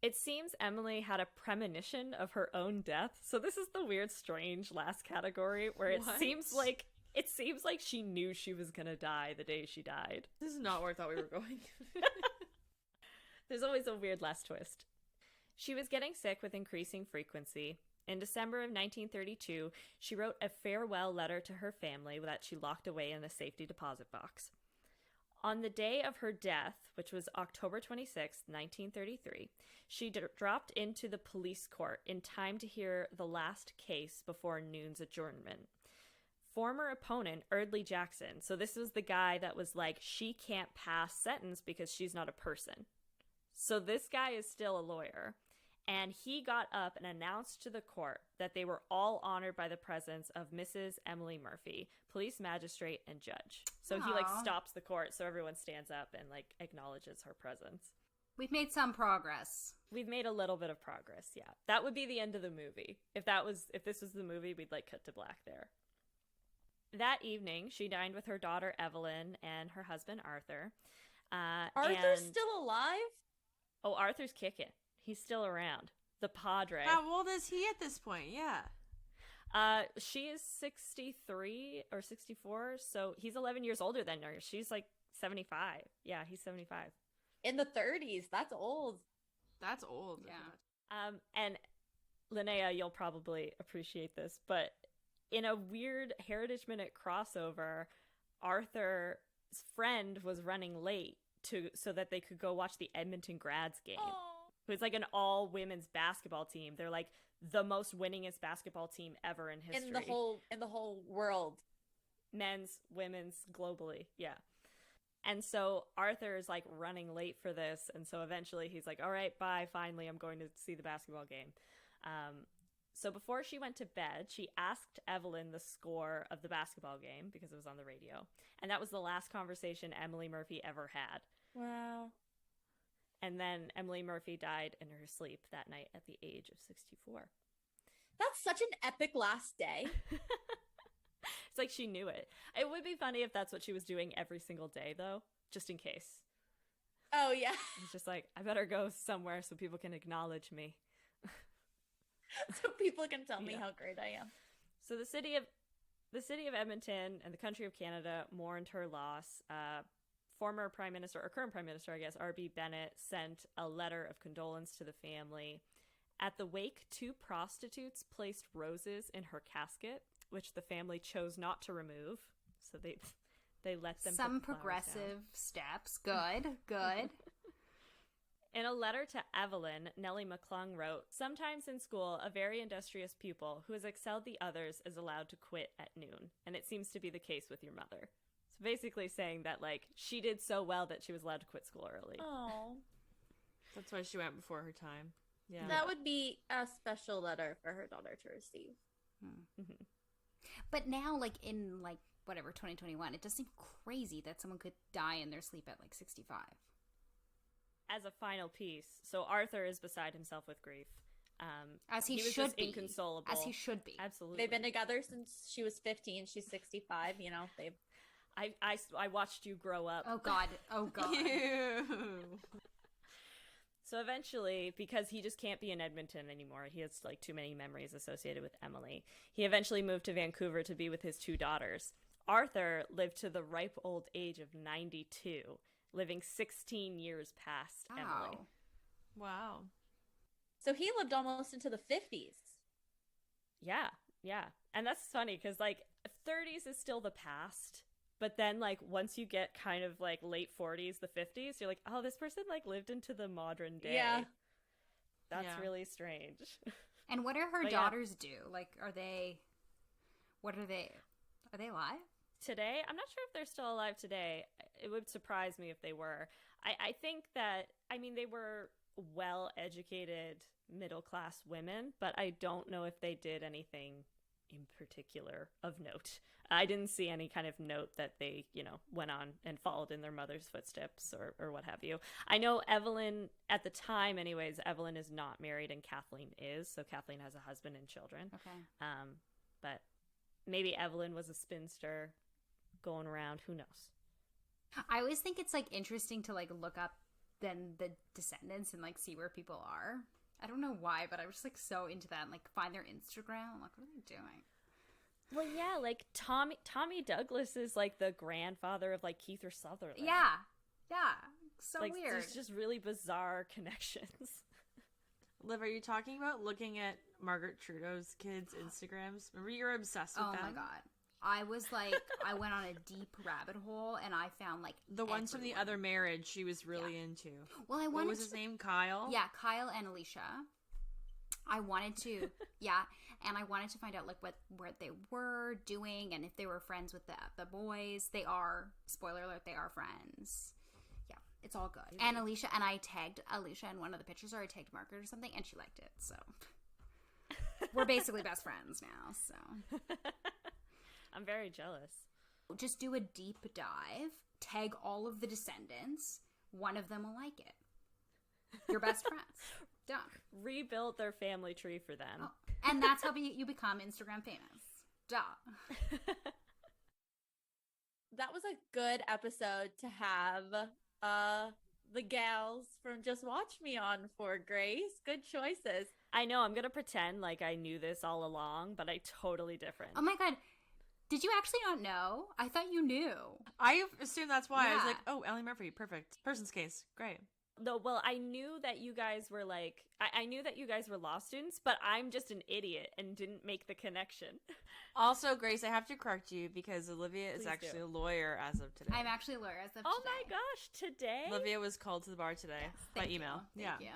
Speaker 1: It seems Emily had a premonition of her own death. So this is the weird, strange last category where it seems like she knew she was going to die the day she died.
Speaker 5: This is not where I thought we were going.
Speaker 1: There's always a weird last twist. She was getting sick with increasing frequency. In December of 1932, she wrote a farewell letter to her family that she locked away in a safety deposit box. On the day of her death, which was October 26, 1933, she dropped into the police court in time to hear the last case before noon's adjournment. Former opponent, Eardley Jackson, so this was the guy that was like, she can't pass sentence because she's not a person. So this guy is still a lawyer. And he got up and announced to the court that they were all honored by the presence of Mrs. Emily Murphy, police magistrate and judge. So he like stops the court so everyone stands up and like acknowledges her presence.
Speaker 3: We've made some progress.
Speaker 1: We've made a little bit of progress, yeah. That would be the end of the movie. If this was the movie, we'd like cut to black there. That evening, she dined with her daughter Evelyn and her husband Arthur.
Speaker 2: Arthur's still alive?
Speaker 1: Oh, Arthur's kicking. He's still around. The Padre.
Speaker 5: How old is he at this point? Yeah.
Speaker 1: She is 63 or 64, so he's 11 years older than her. She's like 75. Yeah, he's 75.
Speaker 2: In the 30s. That's old.
Speaker 5: That's old.
Speaker 3: Yeah.
Speaker 1: And Linnea, you'll probably appreciate this, but in a weird Heritage Minute crossover, Arthur's friend was running late so that they could go watch the Edmonton Grads game.
Speaker 2: Oh.
Speaker 1: It's like an all-women's basketball team. They're like the most winningest basketball team ever in history.
Speaker 2: In the whole world.
Speaker 1: Men's, women's, globally, yeah. And so Arthur is like running late for this, and so eventually he's like, all right, bye, finally I'm going to see the basketball game. So before she went to bed, she asked Evelyn the score of the basketball game because it was on the radio. And that was the last conversation Emily Murphy ever had.
Speaker 2: Wow.
Speaker 1: And then Emily Murphy died in her sleep that night at the age of 64.
Speaker 2: That's such an epic last day.
Speaker 1: It's like she knew it. It would be funny if that's what she was doing every single day, though, just in case.
Speaker 2: Oh, yeah.
Speaker 1: It's just like, I better go somewhere so people can acknowledge me.
Speaker 2: So people can tell me how great I am.
Speaker 1: So the city of Edmonton and the country of Canada mourned her loss. Former Prime Minister, or current Prime Minister, I guess, R.B. Bennett sent a letter of condolence to the family. At the wake, 2 prostitutes placed roses in her casket, which the family chose not to remove. So they let them.
Speaker 3: Some progressive steps. Good, good.
Speaker 1: In a letter to Evelyn, Nellie McClung wrote, "Sometimes in school, a very industrious pupil who has excelled the others is allowed to quit at noon, and it seems to be the case with your mother." So basically saying that, like, she did so well that she was allowed to quit school early.
Speaker 2: Oh.
Speaker 5: That's why she went before her time. Yeah.
Speaker 2: That would be a special letter for her daughter to receive.
Speaker 1: Mm-hmm.
Speaker 3: But now, like, in, like, whatever, 2021, it does seem crazy that someone could die in their sleep at, like, 65.
Speaker 1: As a final piece, so Arthur is beside himself with grief.
Speaker 3: As he
Speaker 1: was
Speaker 3: should
Speaker 1: just
Speaker 3: be.
Speaker 1: inconsolable.
Speaker 3: As he should be.
Speaker 1: Absolutely.
Speaker 2: They've been together since she was 15. She's 65. You know, they've.
Speaker 1: I watched you grow up.
Speaker 3: Oh, God. Oh, God.
Speaker 5: Ew.
Speaker 1: So eventually, because he just can't be in Edmonton anymore, he has like too many memories associated with Emily, he eventually moved to Vancouver to be with his 2 daughters. Arthur lived to the ripe old age of 92, living 16 years past Emily.
Speaker 5: Wow.
Speaker 2: So he lived almost into the 50s.
Speaker 1: Yeah. And that's funny because, like, 30s is still the past. But then, like, once you get kind of, like, late 40s, the 50s, you're like, oh, this person, like, lived into the modern day.
Speaker 2: Yeah.
Speaker 1: That's
Speaker 5: Yeah.
Speaker 1: really strange.
Speaker 3: And what do her
Speaker 1: But yeah.
Speaker 3: daughters do? Like, are they alive?
Speaker 1: Today, I'm not sure if they're still alive today. It would surprise me if they were. I think that, I mean, they were well-educated middle-class women, but I don't know if they did anything in particular of note. I didn't see any kind of note that they, went on and followed in their mother's footsteps or what have you. I know Evelyn, at the time anyways, Evelyn is not married and Kathleen is, so Kathleen has a husband and children.
Speaker 3: Okay.
Speaker 1: But maybe Evelyn was a spinster going around, who knows?
Speaker 3: I always think it's like interesting to like look up then the descendants and like see where people are. I don't know why, but I was just like so into that and like find their Instagram. I'm like, what are they doing?
Speaker 1: Well, yeah, like Tommy Douglas is like the grandfather of like Keith or Sutherland.
Speaker 3: Yeah. So
Speaker 1: like,
Speaker 3: weird.
Speaker 1: There's just really bizarre connections.
Speaker 5: Liv, are you talking about looking at Margaret Trudeau's kids' Instagrams? Remember, you're obsessed with them?
Speaker 3: Oh my god. I was like, I went on a deep rabbit hole and I found like
Speaker 5: The ones from the
Speaker 3: everyone.
Speaker 5: other marriage she was really into.
Speaker 3: Well, I wanted
Speaker 5: What was his name? Kyle?
Speaker 3: Yeah, Kyle and Alicia. I wanted to, and I wanted to find out like what they were doing and if they were friends with the boys. They are, spoiler alert, they are friends. Yeah, it's all good. And Alicia, and I tagged Alicia in one of the pictures, or I tagged Margaret or something, and she liked it. So we're basically best friends now. So
Speaker 1: I'm very jealous.
Speaker 3: just do a deep dive, tag all of the descendants. One of them will like it. Your best friends. Done.
Speaker 1: Rebuild their family tree for them.
Speaker 3: Oh, and that's how you become Instagram famous. Duh.
Speaker 2: That was a good episode to have the gals from Just Watch Me on for, Grace. Good choices.
Speaker 1: I know, I'm going to pretend like I knew this all along, but I totally different.
Speaker 3: Oh my god. Did you actually not know? I thought you knew.
Speaker 5: I assume that's why. I was
Speaker 3: Yeah.
Speaker 5: like, oh, Ellie Murphy, perfect. Person's case, great.
Speaker 1: No, well, I knew that you guys were like, I knew that you guys were law students, but I'm just an idiot and didn't make the connection.
Speaker 5: Also, Grace, I have to correct you because Olivia is
Speaker 1: Please
Speaker 5: actually
Speaker 1: do.
Speaker 5: a lawyer as of today.
Speaker 3: I'm actually a lawyer as of
Speaker 1: Oh
Speaker 3: today.
Speaker 1: my gosh, today?
Speaker 5: Olivia was called to the bar today
Speaker 3: Yes,
Speaker 5: by
Speaker 3: thank
Speaker 5: email.
Speaker 3: you.
Speaker 5: Yeah.
Speaker 3: Thank you.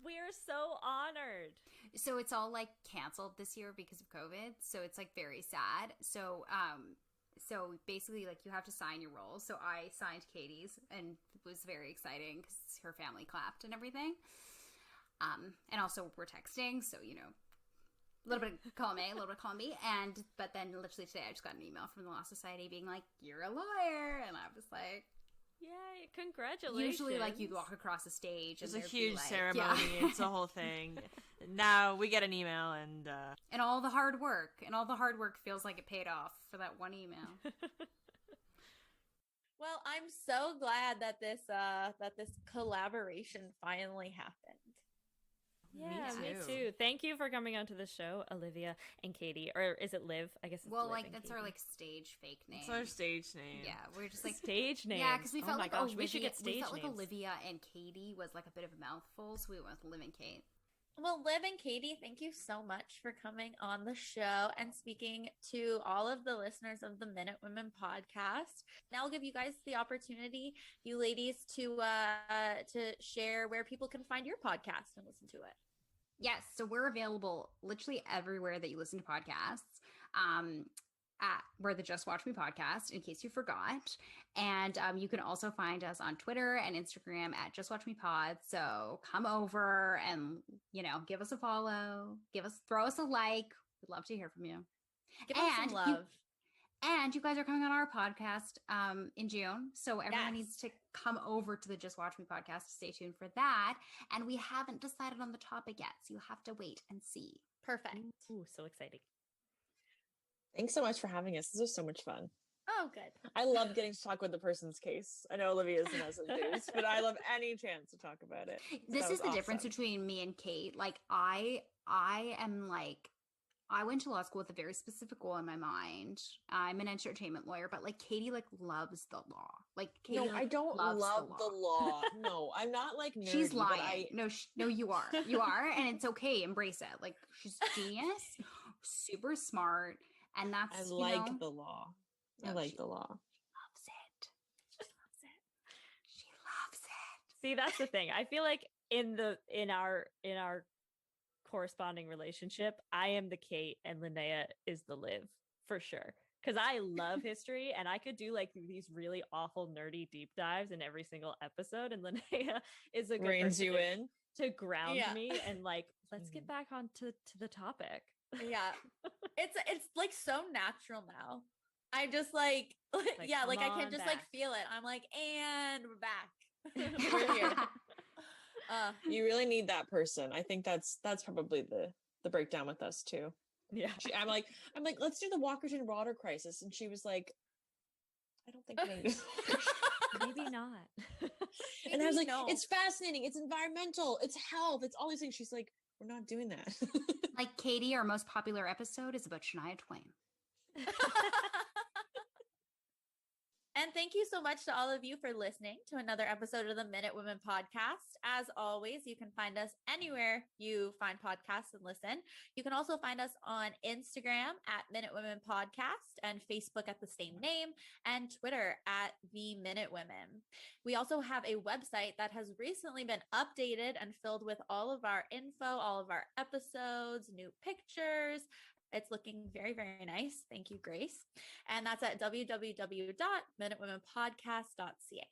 Speaker 1: We're so honored.
Speaker 3: So it's all like canceled this year because of COVID. So it's like very sad. So basically like you have to sign your roles. So I signed Katie's and it was very exciting because her family clapped and everything. And also we're texting. So, you know, a little bit of column A, a little bit of column B. But then literally today I just got an email from the Law Society being like, you're a lawyer. And I was like,
Speaker 1: Yay, congratulations.
Speaker 3: usually like you'd walk across the stage.
Speaker 5: It's
Speaker 3: and
Speaker 5: a
Speaker 3: there'd be,
Speaker 5: huge
Speaker 3: like-
Speaker 5: ceremony.
Speaker 3: Yeah.
Speaker 5: It's a whole thing. Now we get an email and
Speaker 3: And all the hard work. And all the hard work feels like it paid off for that one email.
Speaker 2: Well, I'm so glad that this collaboration finally happened.
Speaker 1: Yeah, me
Speaker 5: too.
Speaker 1: too. Thank you for coming onto the show, Olivia and Katie. Or is it Liv? I guess it's
Speaker 3: Well,
Speaker 1: Liv
Speaker 3: like
Speaker 1: and
Speaker 3: that's
Speaker 1: Katie.
Speaker 3: our like stage fake name.
Speaker 5: it's our stage name.
Speaker 3: Yeah, we're just like
Speaker 1: stage name.
Speaker 3: Yeah, because we felt
Speaker 1: oh my
Speaker 3: like
Speaker 1: gosh,
Speaker 3: Olivia,
Speaker 1: we should get stage
Speaker 3: we felt like
Speaker 1: names.
Speaker 3: Olivia and Katie was like a bit of a mouthful, so we went with Liv and Kate.
Speaker 2: Well, Liv and Katie, thank you so much for coming on the show and speaking to all of the listeners of the Minute Women podcast. Now I'll give you guys the opportunity, you ladies, to share where people can find your podcast and listen to it.
Speaker 3: Yes, so we're available literally everywhere that you listen to podcasts. We're the Just Watch Me podcast, in case you forgot. And you can also find us on Twitter and Instagram at Just Watch Me Pod. So come over and, you know, give us a follow, throw us a like. We'd love to hear from you.
Speaker 2: Give us some
Speaker 3: And
Speaker 2: love.
Speaker 3: And you guys are coming on our podcast in June. So everyone
Speaker 2: Yes.
Speaker 3: needs to come over to the Just Watch Me podcast. Stay tuned for that. And we haven't decided on the topic yet. So you have to wait and see.
Speaker 2: Perfect.
Speaker 1: Ooh, so exciting.
Speaker 6: Thanks so much for having us. This was so much fun.
Speaker 2: Oh, good.
Speaker 6: I love getting to talk with the person's case. I know Olivia isn't as enthused, but I love any chance to talk about it.
Speaker 3: This
Speaker 6: That
Speaker 3: is
Speaker 6: was
Speaker 3: the difference
Speaker 6: awesome.
Speaker 3: between me and Kate. Like I am like, I went to law school with a very specific goal in my mind. I'm an entertainment lawyer, but like Katie like loves the law. Like Katie,
Speaker 6: No,
Speaker 3: like,
Speaker 6: I don't
Speaker 3: loves
Speaker 6: love the law. No, I'm not like nerdy,
Speaker 3: She's
Speaker 6: but
Speaker 3: lying. No, you are. You are, and it's okay. Embrace it. Like she's genius, super smart, and
Speaker 6: I
Speaker 3: that's
Speaker 6: like
Speaker 3: you know,
Speaker 6: the law. I
Speaker 3: No,
Speaker 6: like
Speaker 3: she-
Speaker 6: the law.
Speaker 3: loves it. She loves it. She loves it.
Speaker 1: See, that's the thing. I feel like in our corresponding relationship, I am the Kate and Linnea is the Liv for sure. Because I love history and I could do like these really awful nerdy deep dives in every single episode, and Linnea is a good
Speaker 6: Reins
Speaker 1: person
Speaker 6: you in.
Speaker 1: to ground
Speaker 2: Yeah.
Speaker 1: me and like let's get back on to the topic.
Speaker 2: Yeah. It's like so natural now. I just like yeah,
Speaker 1: come
Speaker 2: like I can
Speaker 1: on
Speaker 2: just like
Speaker 1: back.
Speaker 2: feel it. I'm like, and we're back. We're here.
Speaker 6: You really need that person. I think that's probably the breakdown with us too.
Speaker 1: Yeah.
Speaker 6: I'm like, let's do the Walkerton water crisis, and she was like, I don't think we're gonna do
Speaker 1: Maybe not.
Speaker 6: And I was like,
Speaker 2: no.
Speaker 6: it's fascinating, it's environmental, it's health, it's all these things. She's like, we're not doing that.
Speaker 3: Like Katie, our most popular episode is about Shania Twain.
Speaker 2: And thank you so much to all of you for listening to another episode of the Minute Women podcast. As always, you can find us anywhere you find podcasts and listen. You can also find us on Instagram at Minute Women Podcast and Facebook at the same name and Twitter at The Minute Women. We also have a website that has recently been updated and filled with all of our info, all of our episodes, new pictures. It's looking very, very nice. Thank you, Grace. And that's at www.minutewomenpodcast.ca.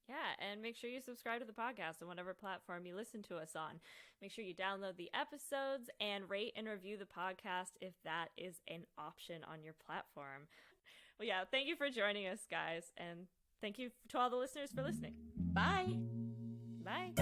Speaker 1: Yeah, and make sure you subscribe to the podcast on whatever platform you listen to us on. Make sure you download the episodes and rate and review the podcast if that is an option on your platform. Well, yeah, thank you for joining us, guys, and thank you to all the listeners for listening.
Speaker 2: Bye.
Speaker 1: Bye.